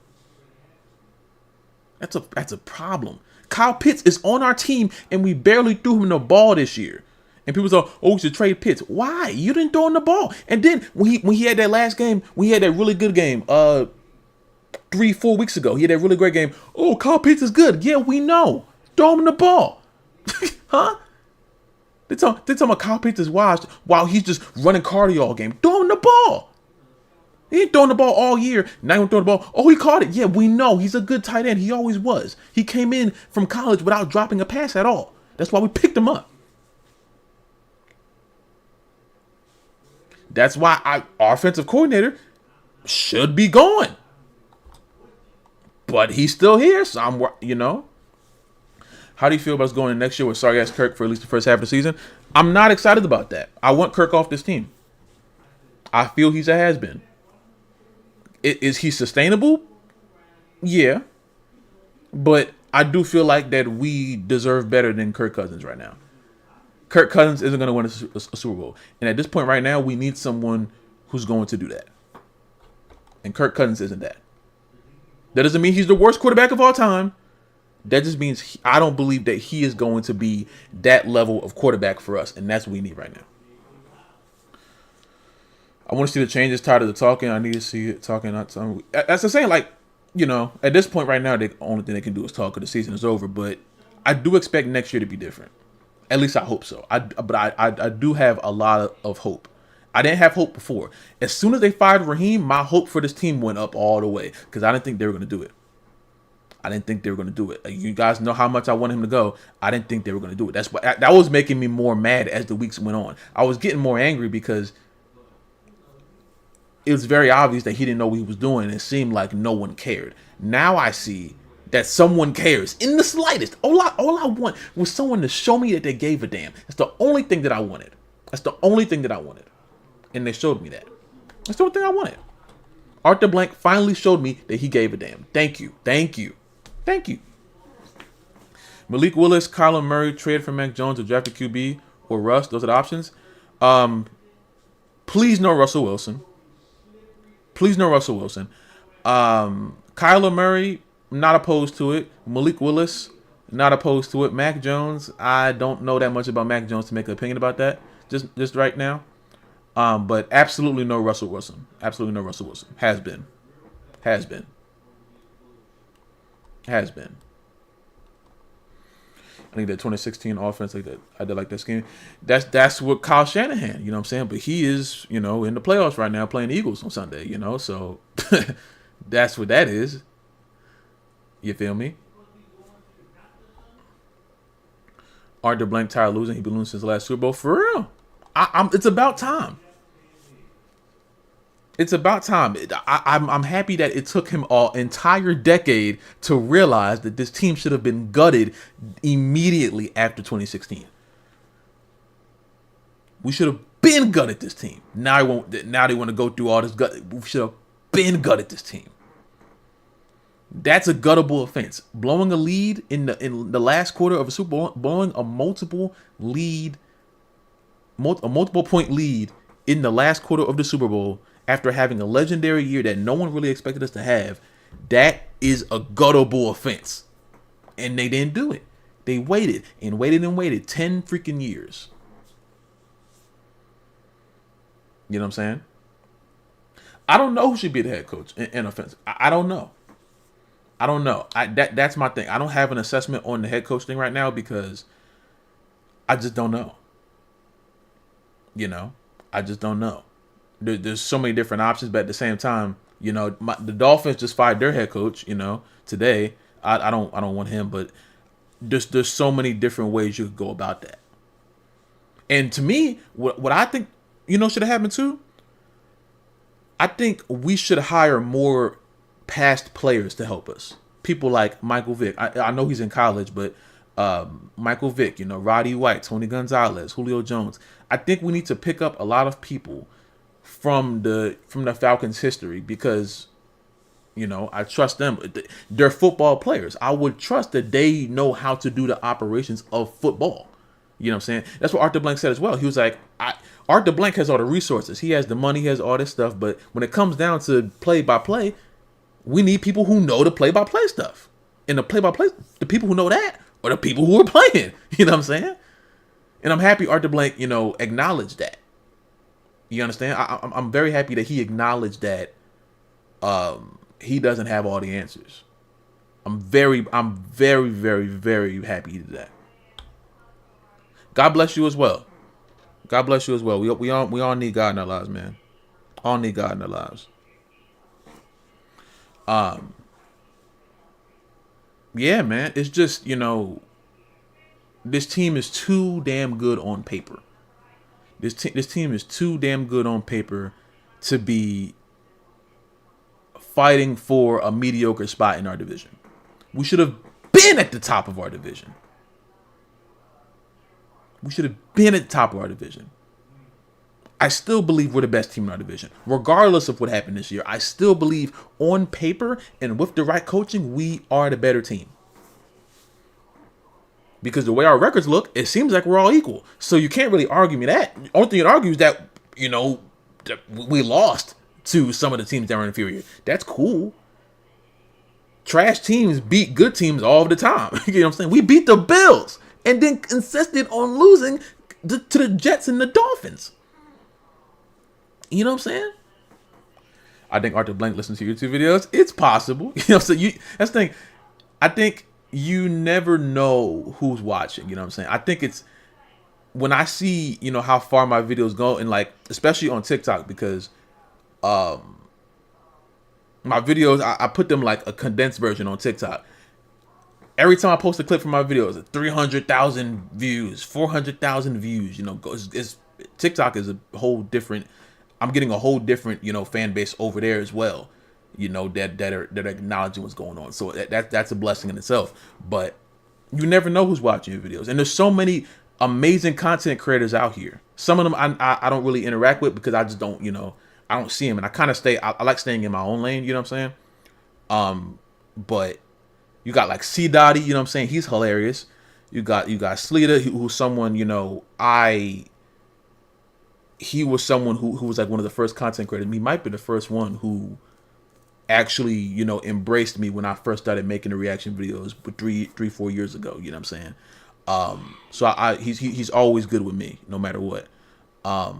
That's a problem. Kyle Pitts is on our team, and we barely threw him the ball this year. And people say, oh, we should trade Pitts. Why? You didn't throw him the ball. And then when he had that last game, when he had that really good game, 3-4 weeks ago, he had that really great game. Oh, Kyle Pitts is good. Yeah, we know. Throw him the ball. Huh? They talking about Kyle Pitts is washed while he's just running cardio all game. Throw him the ball. He ain't throwing the ball all year. Now he's throwing the ball. Oh, he caught it. Yeah, we know. He's a good tight end. He always was. He came in from college without dropping a pass at all. That's why we picked him up. That's why our offensive coordinator should be gone. But he's still here, so I'm, you know. How do you feel about us going in next year with sorry-ass Kirk for at least the first half of the season? I'm not excited about that. I want Kirk off this team. I feel he's a has-been. Is he sustainable? Yeah. But I do feel like that we deserve better than Kirk Cousins right now. Kirk Cousins isn't going to win a Super Bowl. And at this point right now, we need someone who's going to do that. And Kirk Cousins isn't that. That doesn't mean he's the worst quarterback of all time. That just means I don't believe that he is going to be that level of quarterback for us. And that's what we need right now. I want to see the changes tied to the talking. I need to see it talking, not talking. As I'm saying, like, you know, at this point right now, the only thing they can do is talk because the season is over. But I do expect next year to be different. At least I hope so. But I do have a lot of hope. I didn't have hope before. As soon as they fired Raheem, my hope for this team went up all the way because I didn't think they were going to do it. Like, you guys know how much I want him to go. I didn't think they were going to do it. That's what that was making me more mad as the weeks went on. I was getting more angry because it was very obvious that he didn't know what he was doing. And it seemed like no one cared. Now I see that someone cares in the slightest. All I want was someone to show me that they gave a damn. That's the only thing that I wanted. And they showed me that. That's the only thing I wanted. Arthur Blank finally showed me that he gave a damn. Thank you. Malik Willis, Kyler Murray, trade for Mac Jones, or draft a QB, or Russ. Those are the options. Please no Russell Wilson. Please no Russell Wilson. Kyler Murray, not opposed to it. Malik Willis, not opposed to it. Mac Jones, I don't know that much about Mac Jones to make an opinion about that just right now. But absolutely no Russell Wilson. Absolutely no Russell Wilson. Has been. I think that 2016 offense, like that, I did like that scheme. That's what Kyle Shanahan, you know what I'm saying? But he is, in the playoffs right now playing the Eagles on Sunday, so that's what that is. You feel me? Arthur Blank tired of losing. He been losing since the last Super Bowl. For real. It's about time. It's about time. I'm happy that it took him an entire decade to realize that this team should have been gutted immediately after 2016. We should have been gutted this team. Now they want to go through all this gut. We should have been gutted this team. That's a guttable offense. Blowing a lead in the last quarter of a Super Bowl, blowing a multiple point lead in the last quarter of the Super Bowl after having a legendary year that no one really expected us to have, that is a guttable offense. And they didn't do it. They waited and waited and waited 10 freaking years. You know what I'm saying? I don't know who should be the head coach in offense. I don't know. That's my thing. I don't have an assessment on the head coach thing right now because I just don't know. I just don't know. There's so many different options, but at the same time, the Dolphins just fired their head coach, today. I don't want him, but there's so many different ways you could go about that. And to me, what I think, should have happened too, I think we should hire more past players to help us. People like Michael Vick. I know he's in college, but Michael Vick, Roddy White, Tony Gonzalez, Julio Jones. I think we need to pick up a lot of people from the Falcons history because, I trust them. They're football players. I would trust that they know how to do the operations of football. You know what I'm saying? That's what Arthur Blank said as well. He was like, Arthur Blank has all the resources. He has the money, he has all this stuff. But when it comes down to play-by-play, we need people who know the play-by-play stuff. And the play-by-play, the people who know that are the people who are playing. You know what I'm saying? And I'm happy Arthur Blank, acknowledged that. You understand? I'm very happy that he acknowledged that he doesn't have all the answers. I'm very, very, very happy he did that. God bless you as well. God bless you as well. We all need God in our lives, man. All need God in our lives. Yeah, man. It's just, this team is too damn good on paper. This team is too damn good on paper to be fighting for a mediocre spot in our division. We should have been at the top of our division. I still believe we're the best team in our division. Regardless of what happened this year, I still believe on paper and with the right coaching, we are the better team. Because the way our records look, it seems like we're all equal. So you can't really argue me that. The only thing you argue is that, that we lost to some of the teams that were inferior. That's cool. Trash teams beat good teams all the time. You know what I'm saying? We beat the Bills and then insisted on losing to the Jets and the Dolphins. You know what I'm saying? I think Arthur Blank listens to YouTube videos. It's possible. You know what I'm saying? That's the thing. I think you never know who's watching. You know what I'm saying? I think it's when I see, how far my videos go, and especially on TikTok, because my videos, I put them like a condensed version on TikTok. Every time I post a clip from my videos, 300,000 views, 400,000 views. TikTok is a whole different. I'm getting a whole different, fan base over there as well. That are acknowledging what's going on. So that's a blessing in itself. But you never know who's watching your videos, and there's so many amazing content creators out here. Some of them I don't really interact with because I just don't, I don't see them, and I kind of I like staying in my own lane. You know what I'm saying? But you got like C Dotty, you know what I'm saying? He's hilarious. You got Sleater, who's someone, he was someone who was like one of the first content creators. He might be the first one who actually, embraced me when I first started making the reaction videos 4 years ago. You know what I'm saying? So he's always good with me, no matter what. I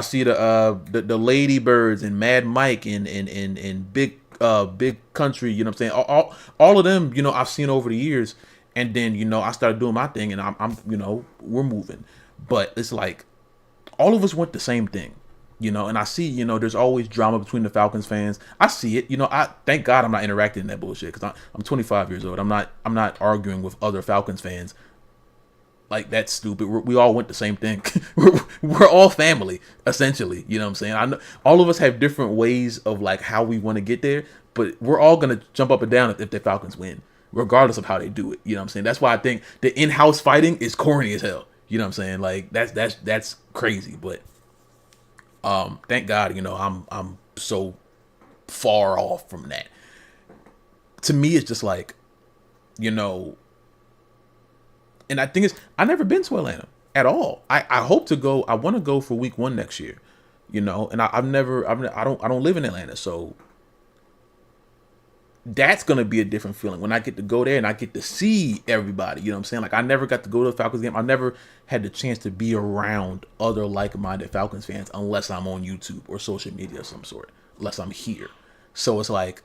see the Ladybirds and Mad Mike and Big Country. You know what I'm saying? All of them, I've seen over the years, and then I started doing my thing, and I'm we're moving, but it's like all of us want the same thing. And I see, there's always drama between the Falcons fans. I see it. I thank God I'm not interacting in that bullshit because I'm 25 years old. I'm not arguing with other Falcons fans. Like, that's stupid. We all want the same thing. we're all family, essentially. You know what I'm saying? I know all of us have different ways of like how we want to get there, but we're all gonna jump up and down if the Falcons win, regardless of how they do it. You know what I'm saying? That's why I think the in-house fighting is corny as hell. You know what I'm saying? Like that's crazy, but. Thank God, I'm so far off from that. To me, it's just like, and I think I've never been to Atlanta at all. I hope to go. I want to go for week 1 next year, and I don't live in Atlanta, so that's going to be a different feeling when I get to go there and I get to see everybody. You know what I'm saying? Like, I never got to go to a Falcons game. I never had the chance to be around other like-minded Falcons fans unless I'm on YouTube or social media of some sort, unless I'm here. So it's like,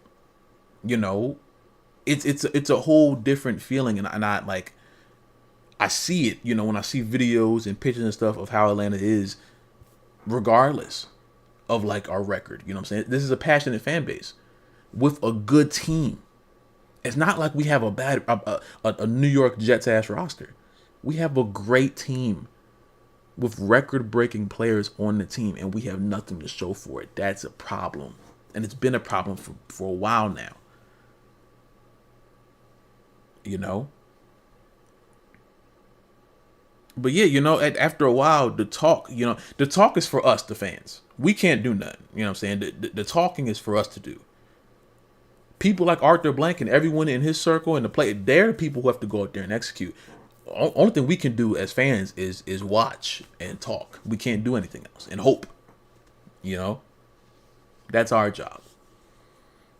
it's a whole different feeling. And I like, I see it, when I see videos and pictures and stuff of how Atlanta is, regardless of like our record. You know what I'm saying? This is a passionate fan base with a good team. It's not like we have a New York Jets ass roster. We have a great team with record-breaking players on the team, and we have nothing to show for it. That's a problem, and it's been a problem for a while now. But yeah, after a while, the talk is for us, the fans. We can't do nothing. You know what I'm saying? The talking is for us to do. People like Arthur Blank and everyone in his circle and they're the people who have to go out there and execute. Only thing we can do as fans is watch and talk. We can't do anything else and hope. That's our job.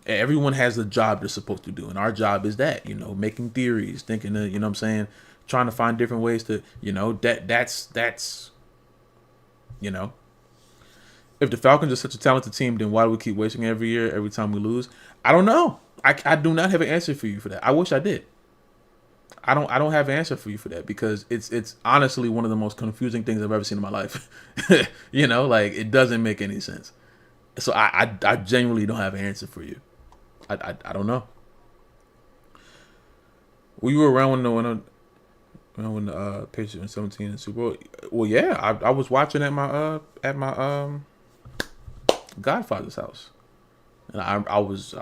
Everyone has a job they're supposed to do, and our job is that, making theories, thinking of, what I'm saying, trying to find different ways to, that's if the Falcons are such a talented team, then why do we keep wasting every year, every time we lose? I don't know. I do not have an answer for you for that. I wish I did. I don't have an answer for you for that because it's honestly one of the most confusing things I've ever seen in my life. Like, it doesn't make any sense. So I genuinely don't have an answer for you. I don't know. Were you around when the Patriots in 17 in the Super Bowl? Well, yeah, I was watching at my Godfather's house, and I was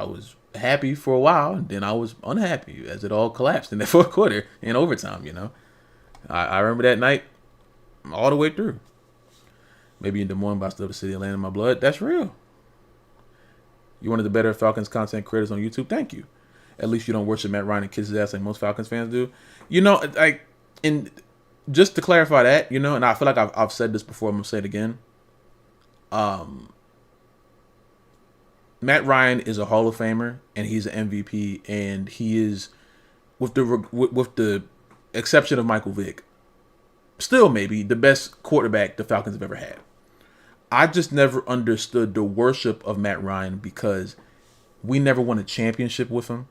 happy for a while, and then I was unhappy as it all collapsed in the fourth quarter in overtime. I remember that night all the way through. Maybe in Des Moines, but I still have a city of land in my blood. That's real. You're one of the better Falcons content creators on YouTube. Thank you. At least you don't worship Matt Ryan and kiss his ass like most Falcons fans do. And just to clarify that, and I feel like I've said this before, I'm gonna say it again. Matt Ryan is a Hall of Famer and he's an MVP, and he is, with the exception of Michael Vick, still maybe the best quarterback the Falcons have ever had. I just never understood the worship of Matt Ryan because we never won a championship with him.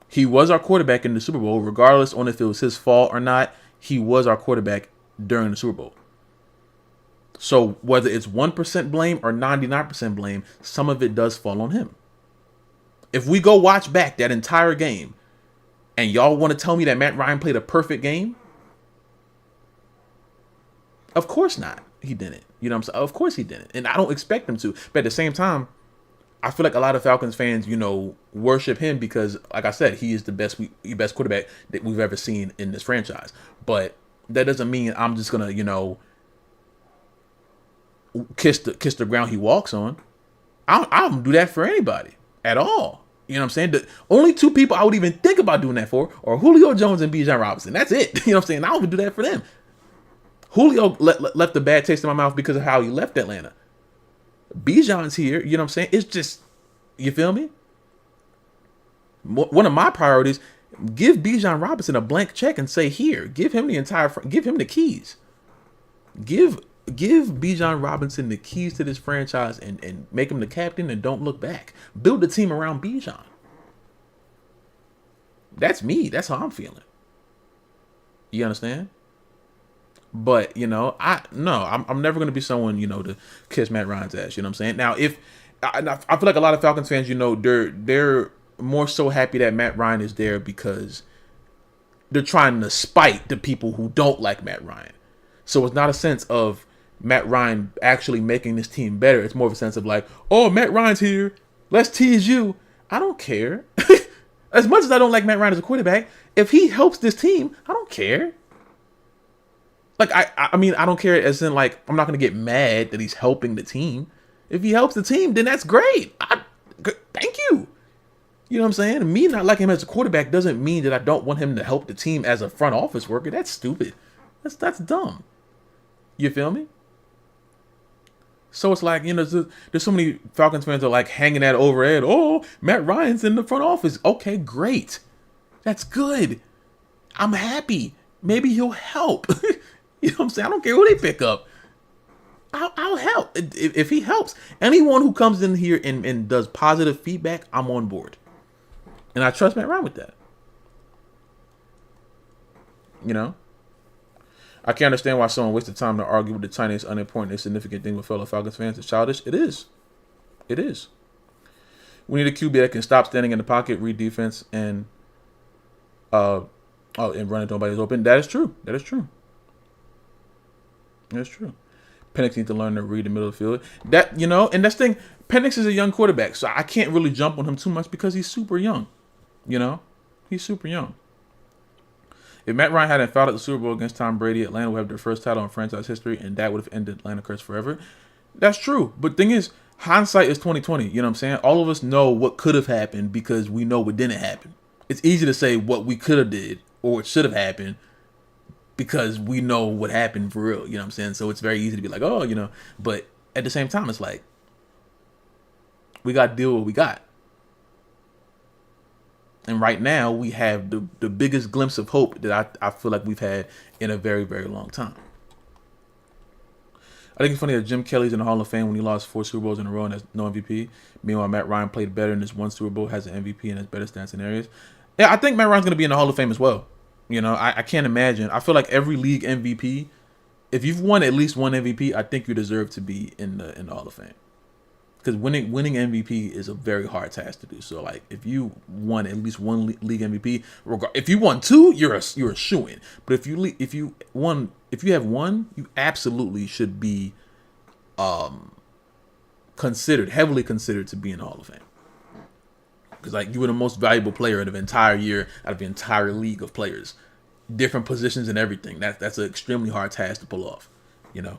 He was our quarterback in the Super Bowl, regardless on if it was his fault or not. He was our quarterback during the Super Bowl. So whether it's 1% blame or 99% blame, some of it does fall on him. If we go watch back that entire game and y'all want to tell me that Matt Ryan played a perfect game, of course not. He didn't. You know what I'm saying? Of course he didn't. And I don't expect him to. But at the same time, I feel like a lot of Falcons fans, worship him because, like I said, he is the best quarterback that we've ever seen in this franchise. But that doesn't mean I'm just going to, kiss the ground he walks on. I don't do that for anybody at all. You know what I'm saying? The only two people I would even think about doing that for are Julio Jones and Bijan Robinson. That's it. You know what I'm saying? I would do that for them. Julio left a bad taste in my mouth because of how he left Atlanta. Bijan's here. You know what I'm saying? It's just, you feel me? One of my priorities, give Bijan Robinson a blank check and say, here, give him the keys. Give Bijan Robinson the keys to this franchise and make him the captain and don't look back. Build the team around Bijan. That's me. That's how I'm feeling. You understand? But, you know, I'm never going to be someone, you know, to kiss Matt Ryan's ass. You know what I'm saying? Now, I feel like a lot of Falcons fans, you know, they're more so happy that Matt Ryan is there because they're trying to spite the people who don't like Matt Ryan. So it's not a sense of Matt Ryan actually making this team better. It's more of a sense of like, oh, Matt Ryan's here. Let's tease you. I don't care. As much as I don't like Matt Ryan as a quarterback, if he helps this team, I don't care. Like, I mean, I don't care as in, like, I'm not going to get mad that he's helping the team. If he helps the team, then that's great. Thank you. You know what I'm saying? Me not liking him as a quarterback doesn't mean that I don't want him to help the team as a front office worker. That's stupid. That's dumb. You feel me? So it's like, you know, there's so many Falcons fans that are like hanging that overhead. Oh, Matt Ryan's in the front office. Okay, great. That's good. I'm happy. Maybe he'll help. You know what I'm saying? I don't care who they pick up. I'll help. If he helps. Anyone who comes in here and does positive feedback, I'm on board. And I trust Matt Ryan with that. You know? I can't understand why someone wasted time to argue with the tiniest, unimportant, insignificant thing with fellow Falcons fans. It's childish. It is. It is. We need a QB that can stop standing in the pocket, read defense, and run into nobody's open. That is true. That is true. That's true. Penix needs to learn to read the middle of the field. That, you know, and that's the thing. Penix is a young quarterback, so I can't really jump on him too much because he's super young. You know, he's super young. If Matt Ryan hadn't fouled at the Super Bowl against Tom Brady, Atlanta would have their first title in franchise history, and that would have ended Atlanta curse forever. That's true. But the thing is, hindsight is 20/20. You know what I'm saying? All of us know what could have happened because we know what didn't happen. It's easy to say what we could have did or what should have happened because we know what happened for real. You know what I'm saying? So it's very easy to be like, oh, you know. But at the same time, it's like, we got to deal with what we got. And right now, we have the biggest glimpse of hope that I feel like we've had in a very, very long time. I think it's funny that Jim Kelly's in the Hall of Fame when he lost 4 Super Bowls in a row and has no MVP. Meanwhile, Matt Ryan played better in this one Super Bowl, has an MVP, and has better stats in areas. Yeah, I think Matt Ryan's going to be in the Hall of Fame as well. You know, I can't imagine. I feel like every league MVP, if you've won at least one MVP, I think you deserve to be in the Hall of Fame. Because winning MVP is a very hard task to do. So, like, if you won at least one league MVP, if you won 2, you're a shoo-in. But if you have one, you absolutely should be heavily considered to be in the Hall of Fame. Because, like, you were the most valuable player of the entire year out of the entire league of players, different positions and everything. That's an extremely hard task to pull off. You know.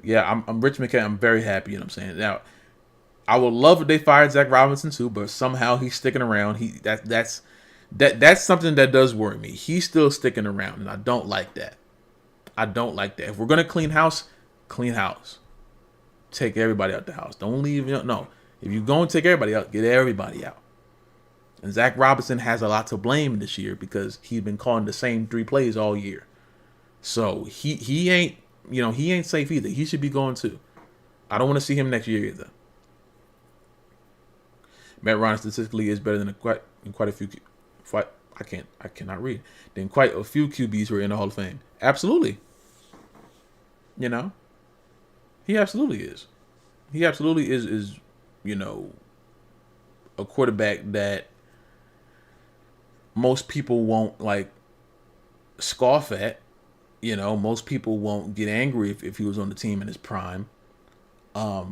Yeah, I'm Rich McKay. I'm very happy. You know what I'm saying? Now, I would love if they fired Zach Robinson too, but somehow he's sticking around. That's something that does worry me. He's still sticking around, and I don't like that. I don't like that. If we're gonna clean house, clean house. Take everybody out the house. Don't leave. No, if you're going to take everybody out, get everybody out. And Zach Robinson has a lot to blame this year because he's been calling the same 3 plays all year. So he ain't. You know, he ain't safe either. He should be going too. I don't want to see him next year either. Matt Ryan statistically is better than quite a few. I cannot read. Than quite a few QBs who are in the Hall of Fame. Absolutely. You know, he absolutely is. He absolutely is. You know, a quarterback that most people won't like scoff at. You know, most people won't get angry if he was on the team in his prime. But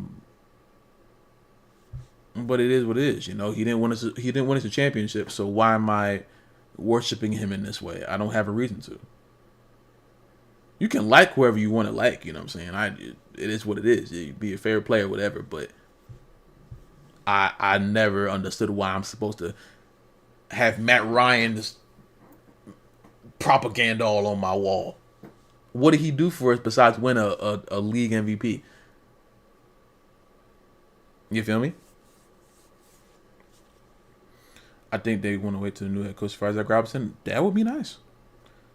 it is what it is. You know, he didn't win us a championship. So why am I worshiping him in this way? I don't have a reason to. You can like whoever you want to like. You know what I'm saying? It is what it is. You be a fair player, whatever. But I never understood why I'm supposed to have Matt Ryan's propaganda all on my wall. What did he do for us besides win a league MVP? You feel me? I think they want to wait till the new head coach fires Zach Robinson. That would be nice.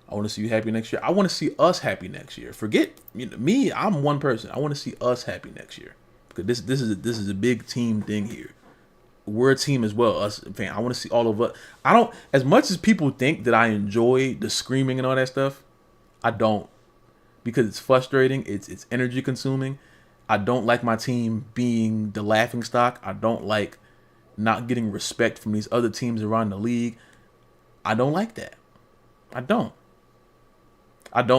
I want to see you happy next year. I want to see us happy next year. Forget me. I'm one person. I want to see us happy next year because this is a big team thing here. We're a team as well. Us fan. I want to see all of us. I don't. As much as people think that I enjoy the screaming and all that stuff, I don't, because it's frustrating. It's energy consuming. I don't like my team being the laughing stock. I don't like not getting respect from these other teams around the league. I don't like that. I don't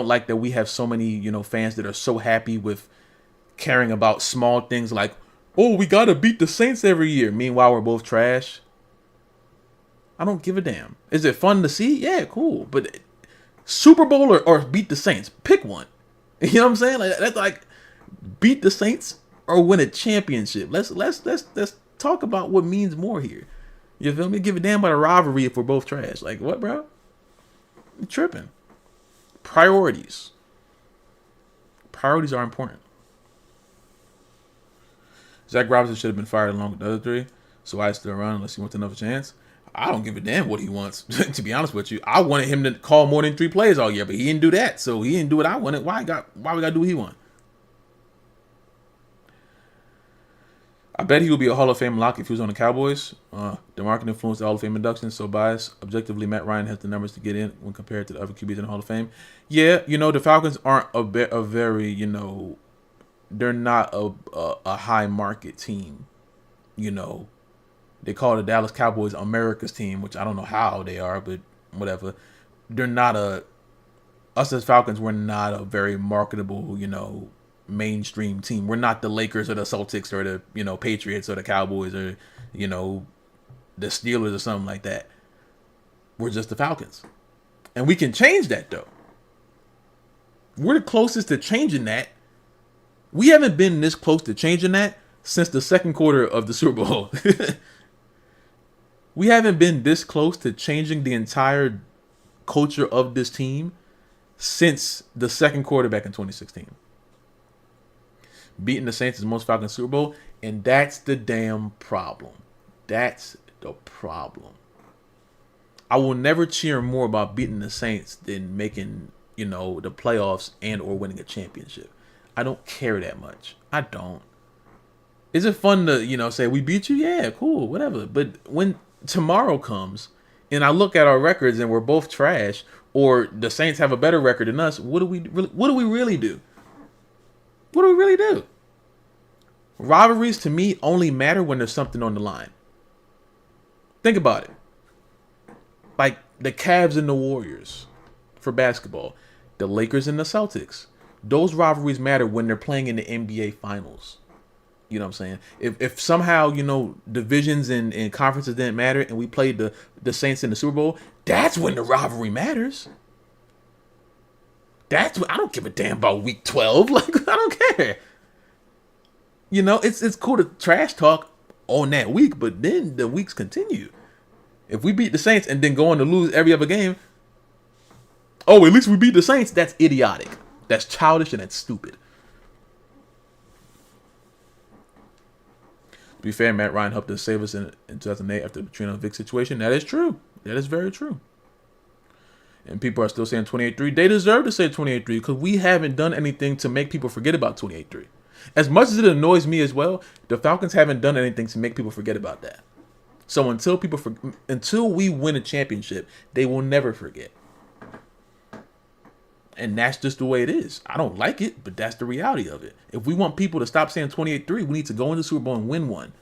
like that we have so many, fans that are so happy with caring about small things like, oh, we got to beat the Saints every year. Meanwhile, we're both trash. I don't give a damn. Is it fun to see? Yeah, cool. But Super Bowl or beat the Saints, pick one. You know what I'm saying? Like, that's like beat the Saints or win a championship. Let's talk about what means more here. You feel me? Give a damn about a rivalry if we're both trash. Like, what, bro? You're tripping. Priorities. Priorities are important. Zach Robinson should have been fired along with the other three, so why is still around unless he wants another chance? I don't give a damn what he wants, to be honest with you. I wanted him to call more than 3 plays all year, but he didn't do that, so he didn't do what I wanted. Why we gotta do what he want? I bet he would be a Hall of Fame lock if he was on the Cowboys. The market influenced the Hall of Fame induction, so biased. Objectively, Matt Ryan has the numbers to get in when compared to the other QBs in the Hall of Fame. Yeah, the Falcons aren't a very, they're not a high market team. They call the Dallas Cowboys America's team, which I don't know how they are, but whatever. They're not us as Falcons, we're not a very marketable, mainstream team. We're not the Lakers or the Celtics or the, Patriots or the Cowboys or, the Steelers or something like that. We're just the Falcons. And we can change that, though. We're the closest to changing that. We haven't been this close to changing that since the second quarter of the Super Bowl. We haven't been this close to changing the entire culture of this team since the second quarter back in 2016. Beating the Saints is the most Falcons Super Bowl, and that's the damn problem. That's the problem. I will never cheer more about beating the Saints than making, the playoffs and or winning a championship. I don't care that much. I don't. Is it fun to, say we beat you? Yeah, cool, whatever. But when tomorrow comes and I look at our records and we're both trash, or the Saints have a better record than us, what do we really do? What do we really do? Rivalries to me only matter when there's something on the line. Think about it. Like the Cavs and the Warriors for basketball, the Lakers and the Celtics. Those rivalries matter when they're playing in the NBA Finals. You know what I'm saying? If somehow, divisions and conferences didn't matter and we played the Saints in the Super Bowl, that's when the rivalry matters. That's what I don't give a damn about week 12. Like, I don't care. It's cool to trash talk on that week, but then the weeks continue. If we beat the Saints and then go on to lose every other game, oh, at least we beat the Saints, that's idiotic. That's childish and that's stupid. To be fair, Matt Ryan helped us save us in 2008 after the Trino Vic situation. That is true. That is very true. And people are still saying 28-3. They deserve to say 28-3 because we haven't done anything to make people forget about 28-3. As much as it annoys me as well, the Falcons haven't done anything to make people forget about that. So until we win a championship, they will never forget. And that's just the way it is. I don't like it, but that's the reality of it. If we want people to stop saying 28-3, we need to go into the Super Bowl and win one.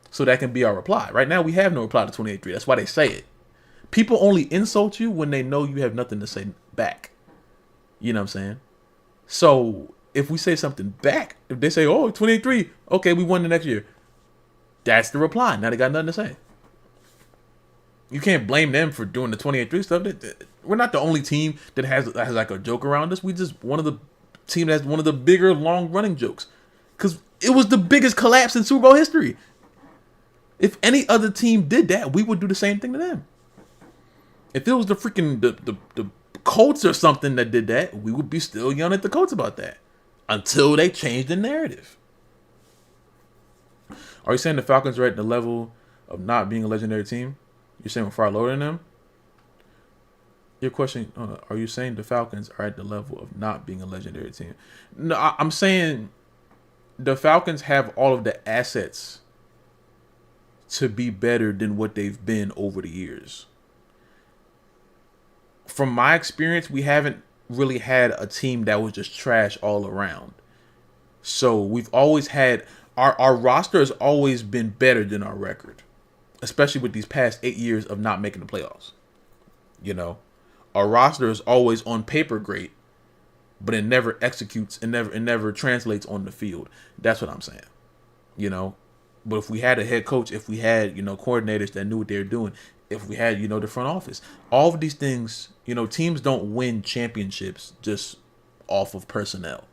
So that can be our reply. Right now, we have no reply to 28-3. That's why they say it. People only insult you when they know you have nothing to say back. You know what I'm saying? So if we say something back, if they say, oh, 28-3, okay, we won the next year. That's the reply. Now they got nothing to say. You can't blame them for doing the 28-3 stuff. We're not the only team that has like a joke around us. We just one of the team that has one of the bigger long running jokes, because it was the biggest collapse in Super Bowl history. If any other team did that, we would do the same thing to them. If it was the freaking the Colts or something that did that, we would be still yelling at the Colts about that until they change the narrative. Are you saying the Falcons are at the level of not being a legendary team? You're saying we're far lower than them? Your question, are you saying the Falcons are at the level of not being a legendary team? No, I'm saying the Falcons have all of the assets to be better than what they've been over the years. From my experience, we haven't really had a team that was just trash all around. So we've always had, our roster has always been better than our record, especially with these past 8 years of not making the playoffs. You know, our roster is always on paper great, but it never executes and never translates on the field. That's what I'm saying. You know, but if we had a head coach, if we had, coordinators that knew what they were doing, if we had, the front office, all of these things, teams don't win championships just off of personnel.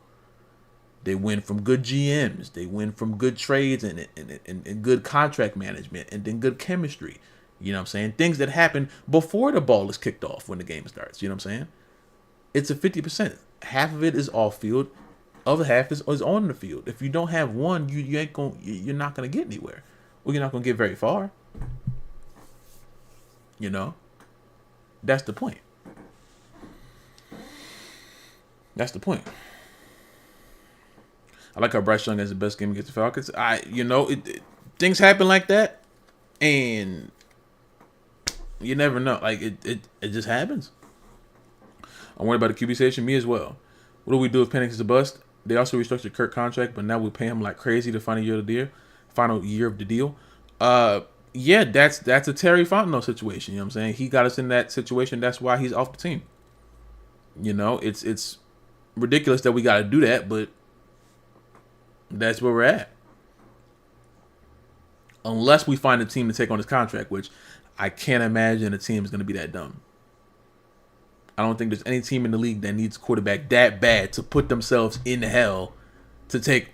They win from good GMs. They win from good trades and good contract management and then good chemistry. You know what I'm saying? Things that happen before the ball is kicked off when the game starts. You know what I'm saying? It's a 50%. Half of it is off field. Other half is on the field. If you don't have one, you're not gonna get anywhere. Well, you're not gonna get very far. You know? That's the point. That's the point. I like how Bryce Young has the best game against the Falcons. Things happen like that, and you never know. Like it just happens. I'm worried about the QB station. Me as well. What do we do if Penix is a bust? They also restructured Kirk's contract, but now we pay him like crazy the final year of the deal. Yeah, that's a Terry Fontenot situation. You know what I'm saying? He got us in that situation. That's why he's off the team. It's ridiculous that we got to do that, but that's where we're at. Unless we find a team to take on his contract, which I can't imagine a team is going to be that dumb. I don't think there's any team in the league that needs a quarterback that bad to put themselves in hell to take,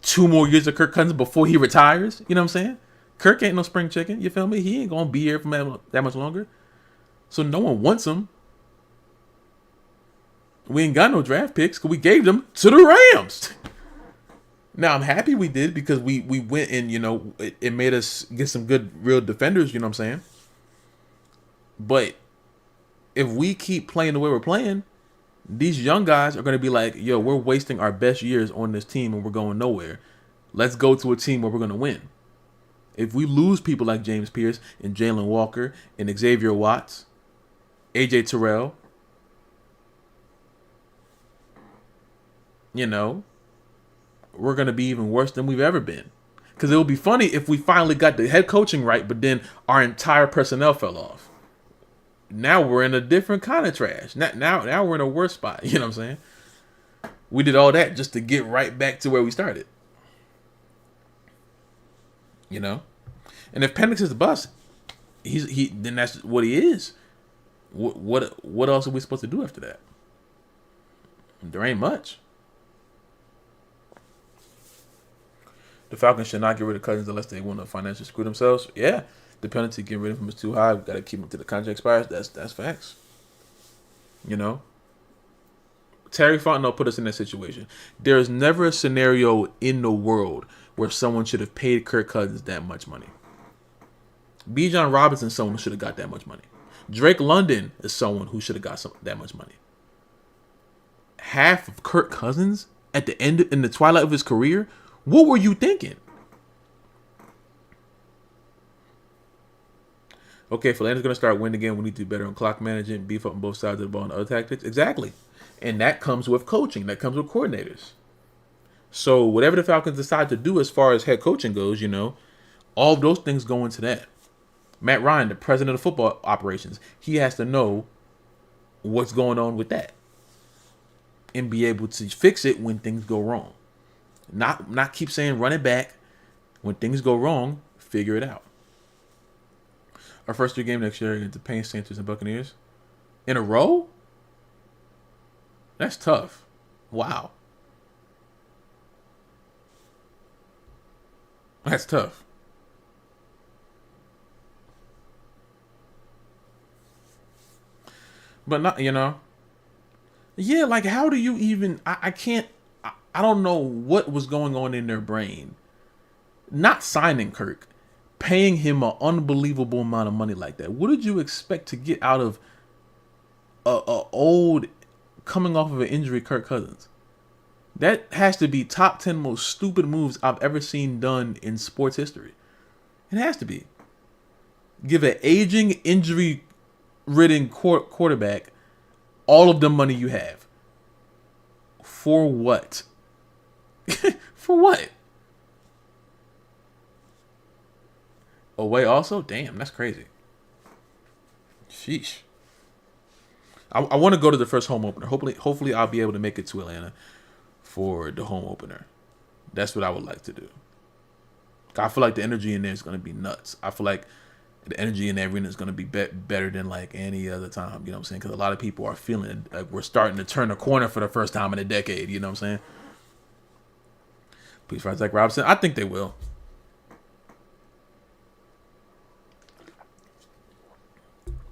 2 more years of Kirk Cousins before he retires? You know what I'm saying? Kirk ain't no spring chicken. You feel me? He ain't going to be here for that much longer. So no one wants him. We ain't got no draft picks because we gave them to the Rams. Now, I'm happy we did because we went and, it made us get some good real defenders, you know what I'm saying? But if we keep playing the way we're playing, these young guys are going to be like, yo, we're wasting our best years on this team and we're going nowhere. Let's go to a team where we're going to win. If we lose people like James Pierce and Jalen Walker and Xavier Watts, AJ Terrell, we're going to be even worse than we've ever been. Because it would be funny if we finally got the head coaching right, but then our entire personnel fell off. Now we're in a different kind of trash. Now we're in a worse spot. You know what I'm saying? We did all that just to get right back to where we started. And if Penix is the bust, then that's what he is. What else are we supposed to do after that? There ain't much. The Falcons should not get rid of Cousins unless they want to financially screw themselves. Yeah, the penalty getting rid of him is too high. We've got to keep him till the contract expires. That's facts. Terry Fontenot put us in that situation. There is never a scenario in the world where someone should have paid Kirk Cousins that much money. Bijan Robinson is someone who should have got that much money. Drake London is someone who should have got that much money. Half of Kirk Cousins at the end, in the twilight of his career. What were you thinking? Okay, if Atlanta's going to start winning again, we need to do better on clock management, beef up on both sides of the ball and other tactics. Exactly. And that comes with coaching. That comes with coordinators. So whatever the Falcons decide to do as far as head coaching goes, all of those things go into that. Matt Ryan, the president of football operations, he has to know what's going on with that and be able to fix it when things go wrong. Not keep saying run it back. When things go wrong, figure it out. Our first 3 games next year against the Pain Panthers and Buccaneers. In a row? That's tough. Wow. That's tough. but not, yeah, like how do you even? I can't. I don't know what was going on in their brain. Not signing Kirk, paying him an unbelievable amount of money like that. What did you expect to get out of a old, coming off of an injury Kirk Cousins? That has to be top 10 most stupid moves I've ever seen done in sports history. It has to be. Give an aging, injury-ridden quarterback all of the money you have. For what? For what? Away also? Damn, that's crazy. Sheesh. I want to go to the first home opener. Hopefully I'll be able to make it to Atlanta for the home opener. That's what I would like to do. I feel like the energy in there is going to be nuts. I feel like the energy in the arena is going to be better than like any other time. You know what I'm saying? Because a lot of people are feeling like we're starting to turn the corner for the first time in a decade. You know what I'm saying? Please find Zach Robinson. I think they will.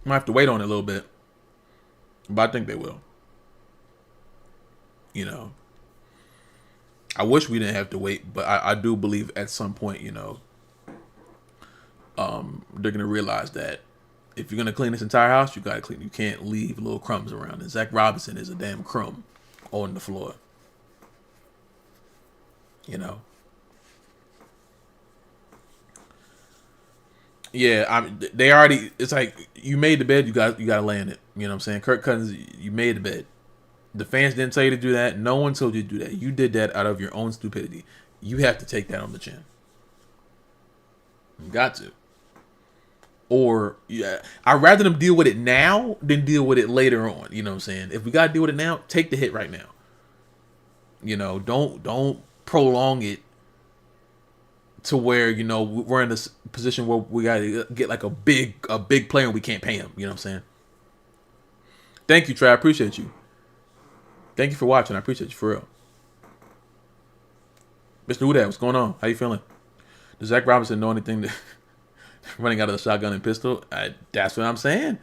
Might have to wait on it a little bit, but I think they will. I wish we didn't have to wait, but I do believe at some point, they're gonna realize that if you're gonna clean this entire house, you gotta clean. You can't leave little crumbs around. And Zach Robinson is a damn crumb on the floor. Yeah, they already. It's like you made the bed, you got to lay in it. You know what I'm saying? Kirk Cousins, you made the bed. The fans didn't tell you to do that. No one told you to do that. You did that out of your own stupidity. You have to take that on the chin. You got to. Or yeah, I'd rather them deal with it now than deal with it later on. You know what I'm saying? If we gotta deal with it now, take the hit right now. Don't prolong it to where we're in this position where we gotta get like a big player and we can't pay him. You know what I'm saying? Thank you, Trey. I appreciate you. Thank you for watching. I appreciate you for real. Mr. Uday, what's going on? How you feeling? Does Zach Robinson know anything that running out of the shotgun and pistol? That's what I'm saying.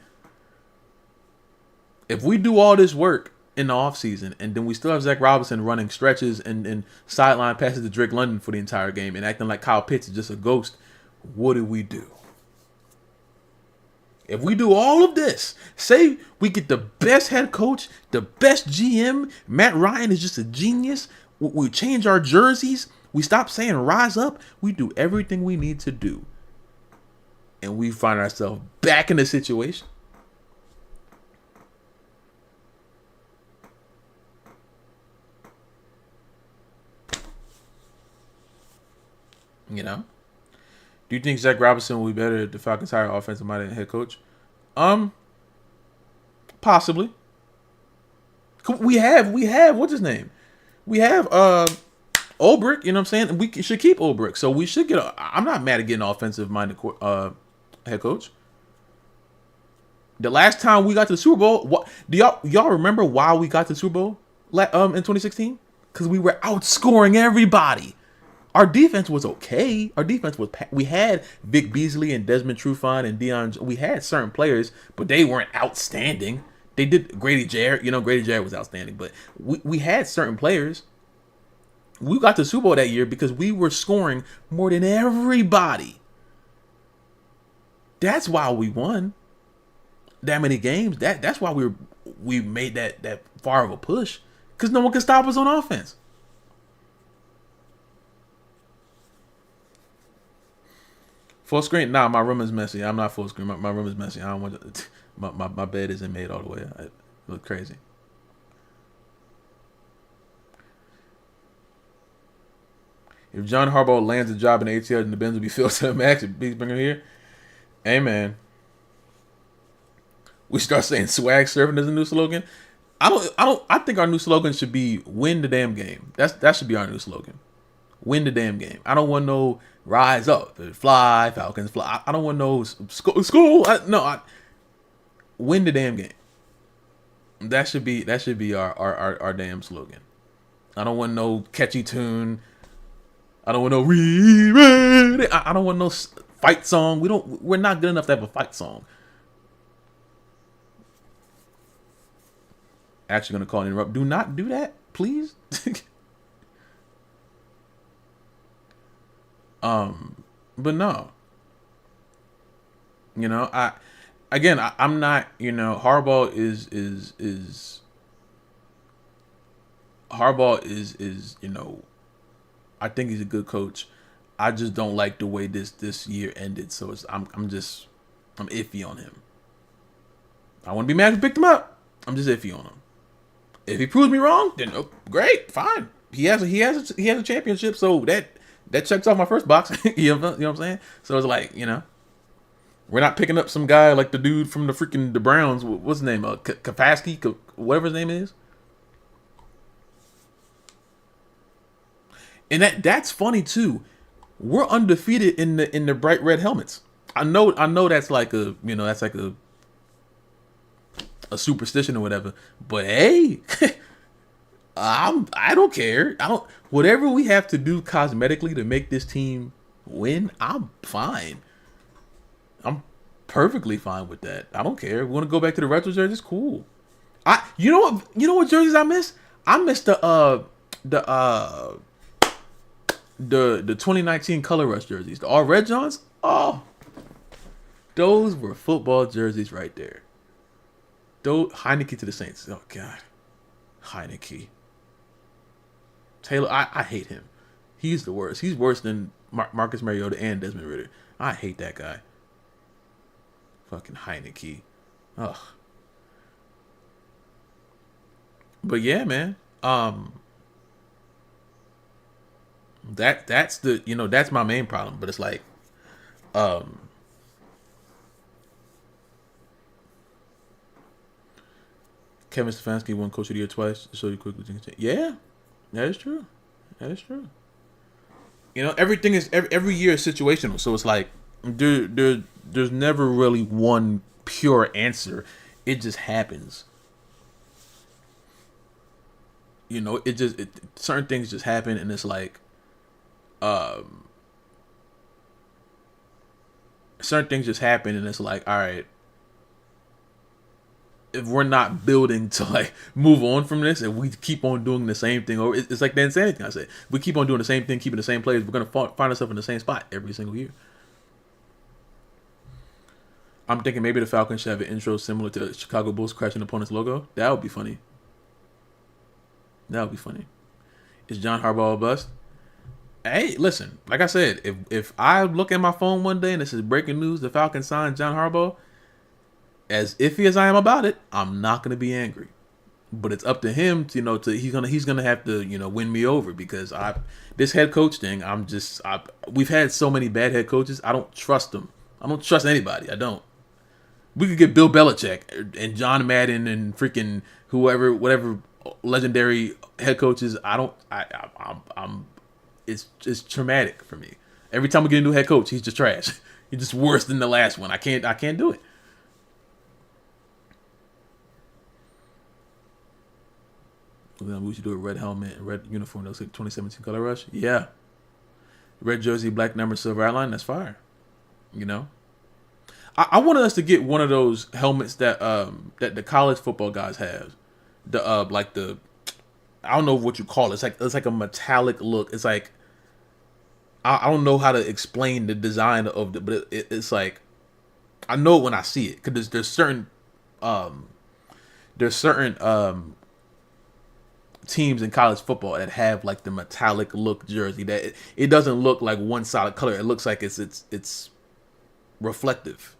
If we do all this work in the offseason and then we still have Zach Robinson running stretches and sideline passes to Drake London for the entire game and acting like Kyle Pitts is just a ghost, what do we do? If we do all of this, say we get the best head coach, the best GM, Matt Ryan is just a genius, we change our jerseys, we stop saying rise up, we do everything we need to do, and we find ourselves back in the situation. Do you think Zach Robinson will be better at the Falcons hire offensive minded head coach? Possibly. We have what's his name? We have Ulbrich, you know what I'm saying? We should keep Ulbrich. So we should I'm not mad at getting an offensive minded head coach. The last time we got to the Super Bowl, do y'all remember why we got to the Super Bowl in 2016? Because we were outscoring everybody. Our defense was okay. We had Vic Beasley and Desmond Trufant and Deion. We had certain players, but they weren't outstanding. They did Grady Jarrett. Grady Jarrett was outstanding, but we had certain players. We got to the Super Bowl that year because we were scoring more than everybody. That's why we won that many games. That's why we made that far of a push, because no one could stop us on offense. Full screen? Nah, my room is messy. I'm not full screen. My room is messy. I don't want my bed isn't made all the way. It look crazy. If John Harbaugh lands a job in ATL, then the Benz will be filled to the max. If Beats bring him here, hey man, we start saying swag surfing as a new slogan. I think our new slogan should be win the damn game. That should be our new slogan. Win the damn game. I don't want no rise up, fly, Falcons fly. I don't want no school. Win the damn game. That should be our damn slogan. I don't want no catchy tune. I don't want no re. I don't want no fight song. We're not good enough to have a fight song. actually going to call and interrupt. Do not do that, please. But no. You know, I'm not, you know, Harbaugh is, you know, I think he's a good coach. I just don't like the way this year ended. So I'm iffy on him. I want to be mad if he picked him up. I'm just iffy on him. If he proves me wrong, then great, fine. He has a championship, so that checks off my first box. You know what I'm saying? So it's like, you know, we're not picking up some guy like the dude from the Browns. What's his name? Kafaski, whatever his name is. And that's funny too. We're undefeated in the bright red helmets. I know that's like a superstition or whatever. But hey, I don't care. Whatever we have to do cosmetically to make this team win, I'm fine. I'm perfectly fine with that. I don't care. We want to go back to the retro jerseys, cool. You know what jerseys I miss? I miss the 2019 Color Rush jerseys, the all red Johns. Oh, those were football jerseys right there. Heineke to the Saints. Oh God, Heineke. Taylor, I hate him. He's the worst. He's worse than Marcus Mariota and Desmond Ridder. I hate that guy. Fucking Heineke. Ugh. But yeah, man. That's the, you know, that's my main problem. But it's like, Kevin Stefanski won Coach of the Year twice. So you quickly think, yeah, that is true. That is true. You know, everything is every year is situational. So it's like there's never really one pure answer. It just happens. You know, certain things just happen, and it's like, certain things just happen, and it's like, all right, if we're not building to like move on from this, and we keep on doing the same thing, or it's like the insanity thing I said. We keep on doing the same thing, keeping the same players, we're gonna find ourselves in the same spot every single year. I'm thinking maybe the Falcons should have an intro similar to the Chicago Bulls crashing opponent's logo. That would be funny. That would be funny. Is John Harbaugh a bust? Hey, listen, like I said, if I look at my phone one day and this is breaking news, the Falcons signed John Harbaugh, as iffy as I am about it, I'm not gonna be angry. But it's up to him to, you know, he's gonna have to, you know, win me over, because this head coach thing, we've had so many bad head coaches, I don't trust them. I don't trust anybody. I don't. We could get Bill Belichick and John Madden and freaking whatever legendary head coaches. It's traumatic for me. Every time we get a new head coach, he's just trash. He's just worse than the last one. I can't do it. We should do a red helmet and red uniform. That looks like 2017 Color Rush. Yeah. Red jersey, black number, silver outline. That's fire. You know? I wanted us to get one of those helmets that the college football guys have. I don't know what you call it. It's like a metallic look. It's like, I don't know how to explain the design of it, but it's like, I know it when I see it, because there's certain teams in college football that have like the metallic look jersey that it doesn't look like one solid color. It looks like it's reflective.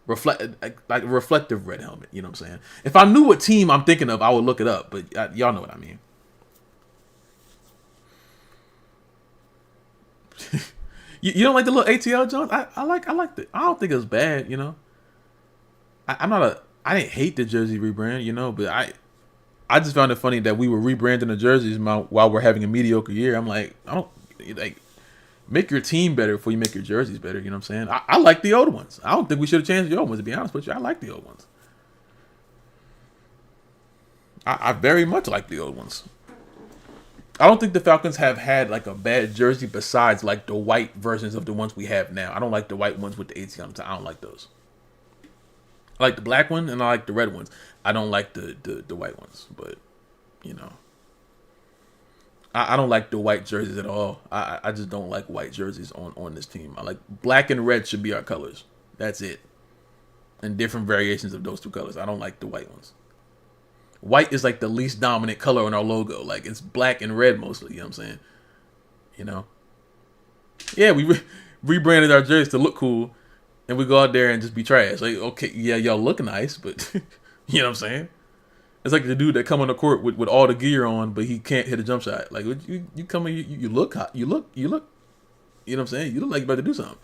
Like a reflective red helmet, you know what I'm saying? If I knew what team I'm thinking of, I would look it up, but y'all know what I mean. You don't like the little ATL Jones? I liked it. I don't think it was bad, you know. I didn't hate the jersey rebrand, you know, but I just found it funny that we were rebranding the jerseys while we're having a mediocre year. I'm like, make your team better before you make your jerseys better. You know what I'm saying? I like the old ones. I don't think we should have changed the old ones, to be honest with you. I like the old ones. I very much like the old ones. I don't think the Falcons have had like a bad jersey besides like the white versions of the ones we have now. I don't like the white ones with the AT on the top. I don't like those. I like the black one and I like the red ones. I don't like the white ones, but you know, I don't like the white jerseys at all. I just don't like white jerseys on this team. I like black and red should be our colors. That's it. And different variations of those two colors. I don't like the white ones. White is like the least dominant color on our logo. Like it's black and red mostly. You know what I'm saying? You know. Yeah, we rebranded our jerseys to look cool, and we go out there and just be trash. Like, okay, yeah, y'all look nice, but you know what I'm saying? It's like the dude that come on the court with all the gear on, but he can't hit a jump shot. Like you come in, you look hot, you look. You know what I'm saying? You look like you're about to do something,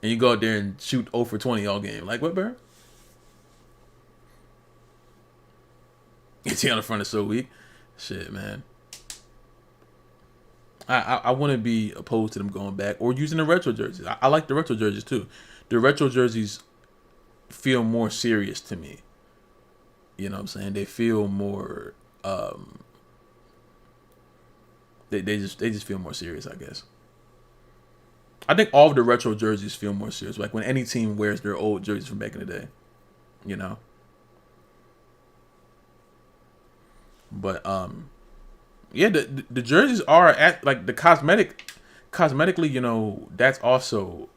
and you go out there and shoot 0 for 20 all game. Like what, bro? On the front is so weak. Shit, man. I wouldn't be opposed to them going back or using the retro jerseys. I like the retro jerseys too. The retro jerseys feel more serious to me. You know what I'm saying? They feel more. They just feel more serious, I guess. I think all of the retro jerseys feel more serious. Like when any team wears their old jerseys from back in the day, you know. But yeah, the jerseys are at like the cosmetically, you know, that's also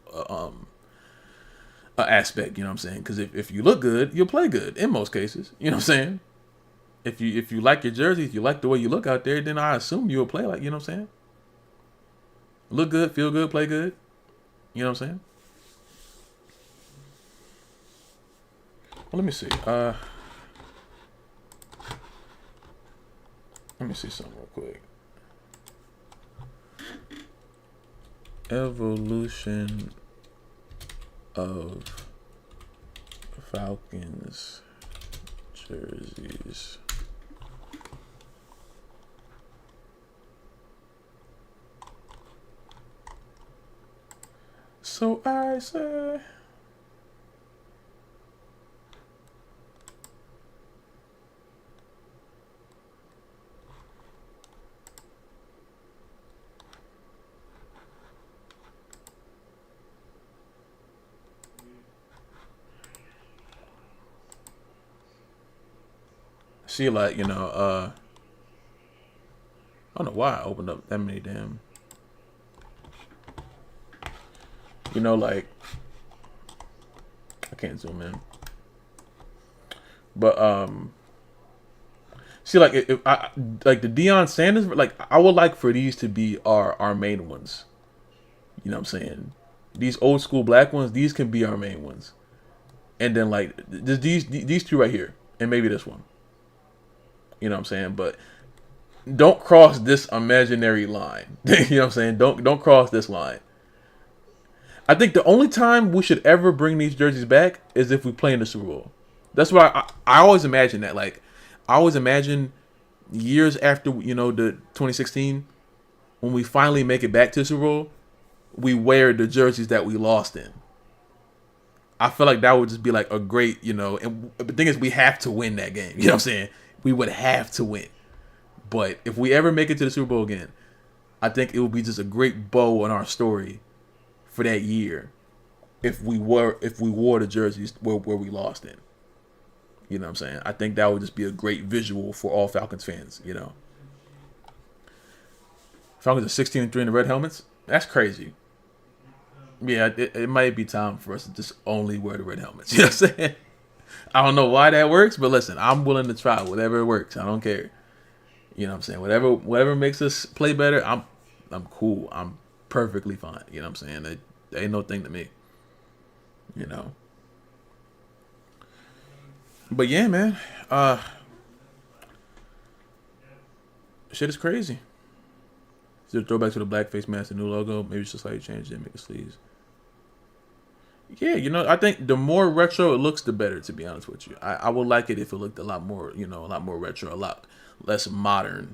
an aspect, you know what I'm saying? Because if you look good, you'll play good in most cases. You know what I'm saying? If you like your jersey, if you like the way you look out there, then I assume you'll play like, you know what I'm saying? Look good, feel good, play good. You know what I'm saying? Well, let me see. Let me see something real quick. Evolution of Falcons jerseys. So I say. See, like, you know, I don't know why I opened up that many damn, you know, like, I can't zoom in, but, see, like, if I, like, the Deion Sanders, like, I would like for these to be our main ones, you know what I'm saying? These old school black ones, these can be our main ones, and then, like, these two right here, and maybe this one. You know what I'm saying? But don't cross this imaginary line. You know what I'm saying? Don't cross this line. I think the only time we should ever bring these jerseys back is if we play in the Super Bowl. That's why I always imagine that. Like, I always imagine years after, you know, the 2016, when we finally make it back to the Super Bowl, we wear the jerseys that we lost in. I feel like that would just be like a great, you know, and the thing is we have to win that game. You know what I'm saying? We would have to win. But if we ever make it to the Super Bowl again, I think it would be just a great bow on our story for that year if we wore the jerseys where we lost in. You know what I'm saying? I think that would just be a great visual for all Falcons fans, you know. Falcons are 16-3 in the red helmets. That's crazy. Yeah, it might be time for us to just only wear the red helmets. You know what I'm saying? I don't know why that works, but listen, I'm willing to try whatever works. I don't care. You know what I'm saying? Whatever makes us play better, I'm cool. I'm perfectly fine. You know what I'm saying? That ain't no thing to me. You know. But yeah, man. Shit is crazy. Is there a throwback to the blackface mask, the new logo? Maybe it's just like change it, make it sleeves. Yeah, you know, I think the more retro it looks, the better, to be honest with you. I would like it if it looked a lot more, you know, a lot more retro, a lot less modern.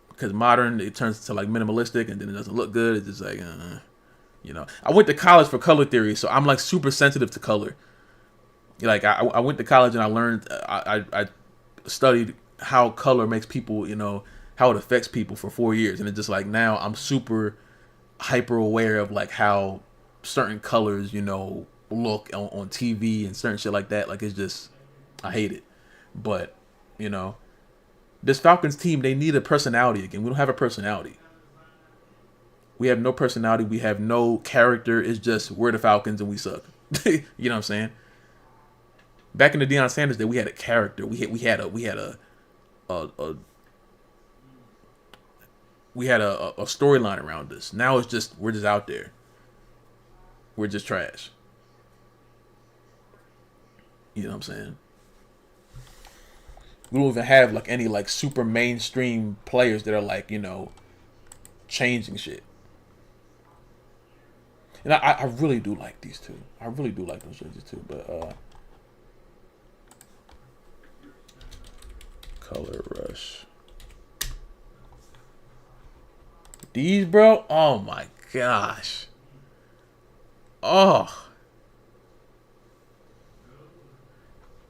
Because modern, it turns to like minimalistic and then it doesn't look good. It's just like, you know. I went to college for color theory, so I'm like super sensitive to color. Like, I went to college and I learned, I studied how color makes people, you know, how it affects people for 4 years. And it's just like now I'm super hyper aware of like how certain colors, you know, look on TV and certain shit like that. Like, it's just, I hate it. But, you know, this Falcons team, they need a personality again. We don't have a personality. We have no personality. We have no character. It's just, we're the Falcons and we suck. You know what I'm saying? Back in the Deion Sanders day, we had a character. We had a storyline around this. Now it's just, we're just out there. We're just trash. You know what I'm saying? We don't even have like any like super mainstream players that are like, you know, changing shit. And I really do like these two. I really do like those jerseys too. But Color Rush. These, bro. Oh my gosh. Oh.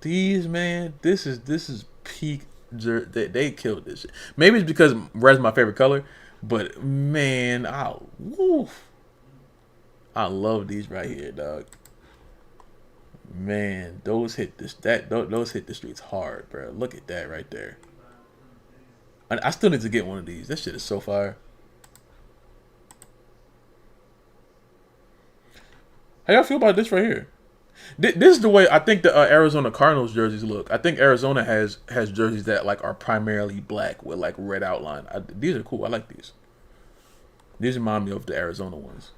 These, man. This is peak. They killed this shit. Maybe it's because red's my favorite color, but man, I love these right here, dog. Man, those hit those hit the streets hard, bro. Look at that right there. I still need to get one of these. That shit is so fire. How y'all feel about this right here? This is the way I think the Arizona Cardinals jerseys look. I think Arizona has jerseys that like are primarily black with like red outline. These are cool. I like these. These remind me of the Arizona ones.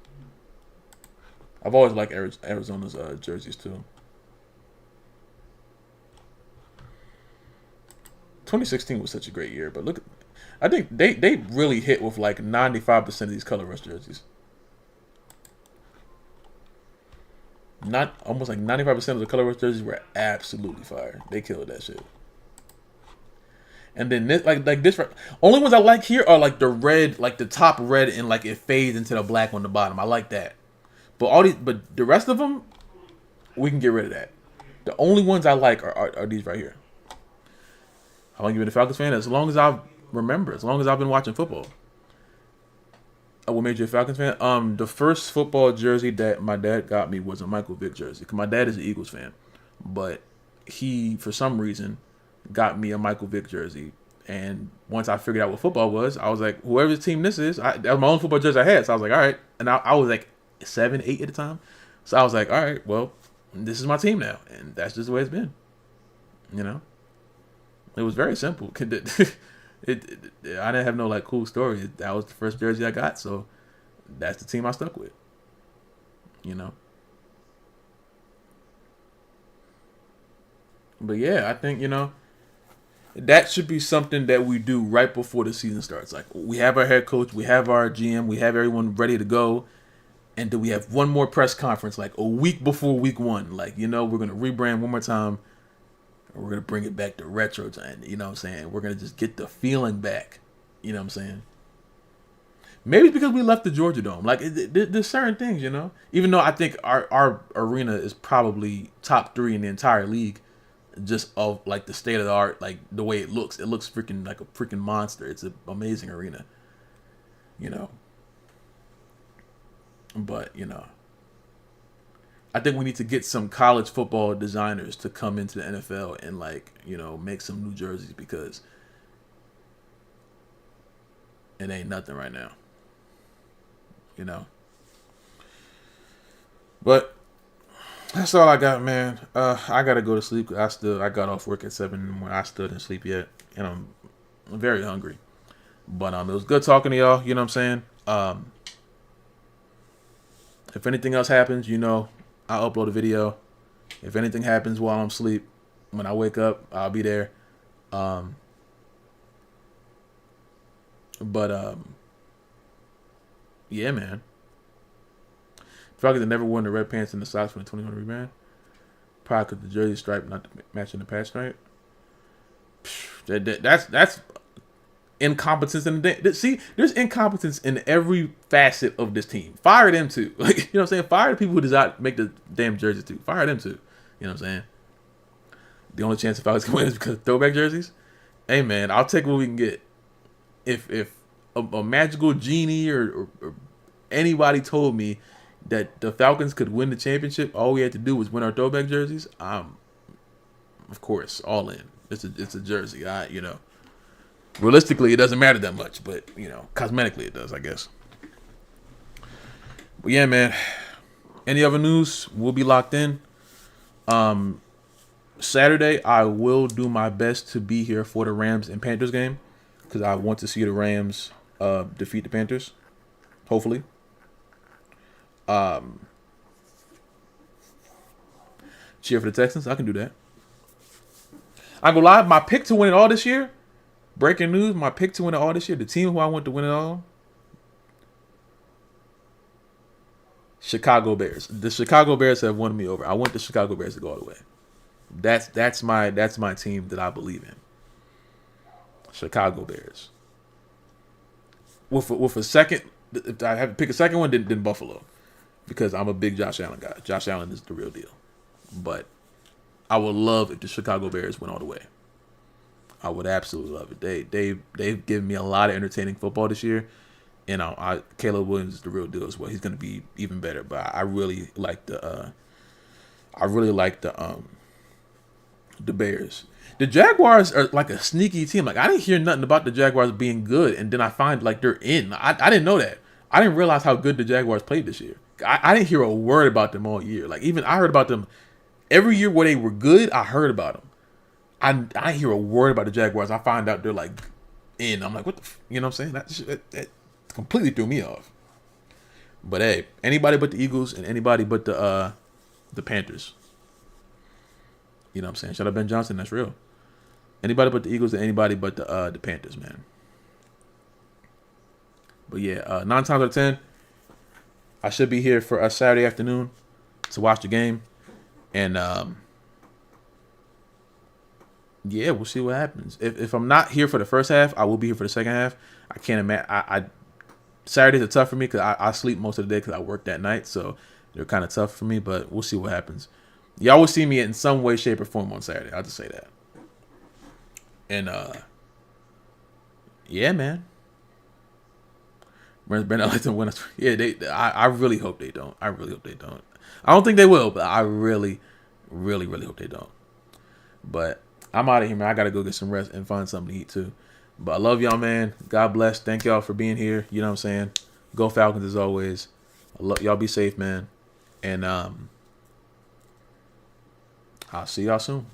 I've always liked Arizona's jerseys too. 2016 was such a great year, but look, I think they really hit with like 95% of these Color Rush jerseys. Not almost like 95% of the Color Rush jerseys were absolutely fire. They killed that shit. And then this, like this, only ones I like here are like the red, like the top red, and like it fades into the black on the bottom. I like that. But the rest of them, we can get rid of that. The only ones I like are these right here. How long you been a Falcons fan? As long as I remember, as long as I've been watching football. What made you a Falcons fan? The first football jersey that my dad got me was a Michael Vick jersey. Cause my dad is an Eagles fan, but he, for some reason, got me a Michael Vick jersey. And once I figured out what football was, I was like, whoever's team this is, that was my own football jersey I had. So I was like, all right. And I was like 7, 8 at the time. So I was like, all right, well, this is my team now. And that's just the way it's been. You know? It was very simple. I didn't have no like cool story. That was the first jersey I got, so that's the team I stuck with. You know. But yeah, I think, you know, that should be something that we do right before the season starts. Like, we have our head coach, we have our GM, we have everyone ready to go, and then we have one more press conference like a week before week 1. Like, you know, we're gonna rebrand one more time. We're going to bring it back to retro time. You know what I'm saying? We're going to just get the feeling back. You know what I'm saying? Maybe it's because we left the Georgia Dome. Like, there's certain things, you know? Even though I think our arena is probably top 3 in the entire league, just of, like, the state of the art, like, the way it looks. It looks freaking like a freaking monster. It's an amazing arena. You know? But, you know, I think we need to get some college football designers to come into the NFL and, like, you know, make some new jerseys, because it ain't nothing right now. You know? But that's all I got, man. I got to go to sleep. I got off work at 7 in the morning. I still didn't sleep yet, and I'm very hungry. But it was good talking to y'all. You know what I'm saying? If anything else happens, you know, I'll upload a video. If anything happens while I'm asleep, when I wake up, I'll be there. Yeah, man. Falcons have never worn the red pants and the socks from the 2020 rebrand. Probably because the jersey stripe not matching the patch stripe. That's incompetence in the see. There's incompetence in every facet of this team. Fire them too. Like, you know what I'm saying? Fire the people who design make the damn jerseys too. Fire them too. You know what I'm saying? The only chance the Falcons can win is because of throwback jerseys. Hey man, I'll take what we can get. If a magical genie or anybody told me that the Falcons could win the championship, all we had to do was win our throwback jerseys, I'm, of course, all in. It's a jersey. Realistically, it doesn't matter that much, but, cosmetically it does, I guess. But yeah, man. Any other news? We'll be locked in. Saturday, I will do my best to be here for the Rams and Panthers game because I want to see the Rams defeat the Panthers, hopefully. Cheer for the Texans. I can do that. I go live. My pick to win it all this year. Breaking news. My pick to win it all this year. The team who I want to win it all. Chicago Bears. The Chicago Bears have won me over. I want the Chicago Bears to go all the way. That's my team that I believe in. Chicago Bears. With a second, if I have to pick a second one, then Buffalo, because I'm a big Josh Allen guy. Josh Allen is the real deal. But I would love if the Chicago Bears went all the way. I would absolutely love it. They've given me a lot of entertaining football this year. And Caleb Williams is the real deal as well. He's going to be even better. But I really like the Bears. The Jaguars are like a sneaky team. Like I didn't hear nothing about the Jaguars being good, and then I find like they're in. I didn't know that. I didn't realize how good the Jaguars played this year. I didn't hear a word about them all year. Like even I heard about them every year where they were good. I heard about them. I didn't hear a word about the Jaguars. I find out they're like in. I'm like, what the? You know what I'm saying? That completely threw me off. But hey, anybody but the Eagles and anybody but the Panthers. You know what I'm saying? Shout out Ben Johnson. That's real. Anybody but the Eagles and anybody but the Panthers, man. But yeah, 9 times out of 10, I should be here for a Saturday afternoon to watch the game, and yeah, we'll see what happens. If I'm not here for the first half, I will be here for the second half. I can't imagine. Saturdays are tough for me because I sleep most of the day because I work that night, so they're kind of tough for me. But we'll see what happens. Y'all will see me in some way, shape, or form on Saturday. I'll just say that. And yeah, man. Brandon, I like them win. Yeah, I really hope they don't. I really hope they don't. I don't think they will, but I really, really, really hope they don't. But I'm out of here, man. I gotta go get some rest and find something to eat too. But I love y'all, man. God bless. Thank y'all for being here. You know what I'm saying? Go Falcons as always. Y'all be safe, man. And I'll see y'all soon.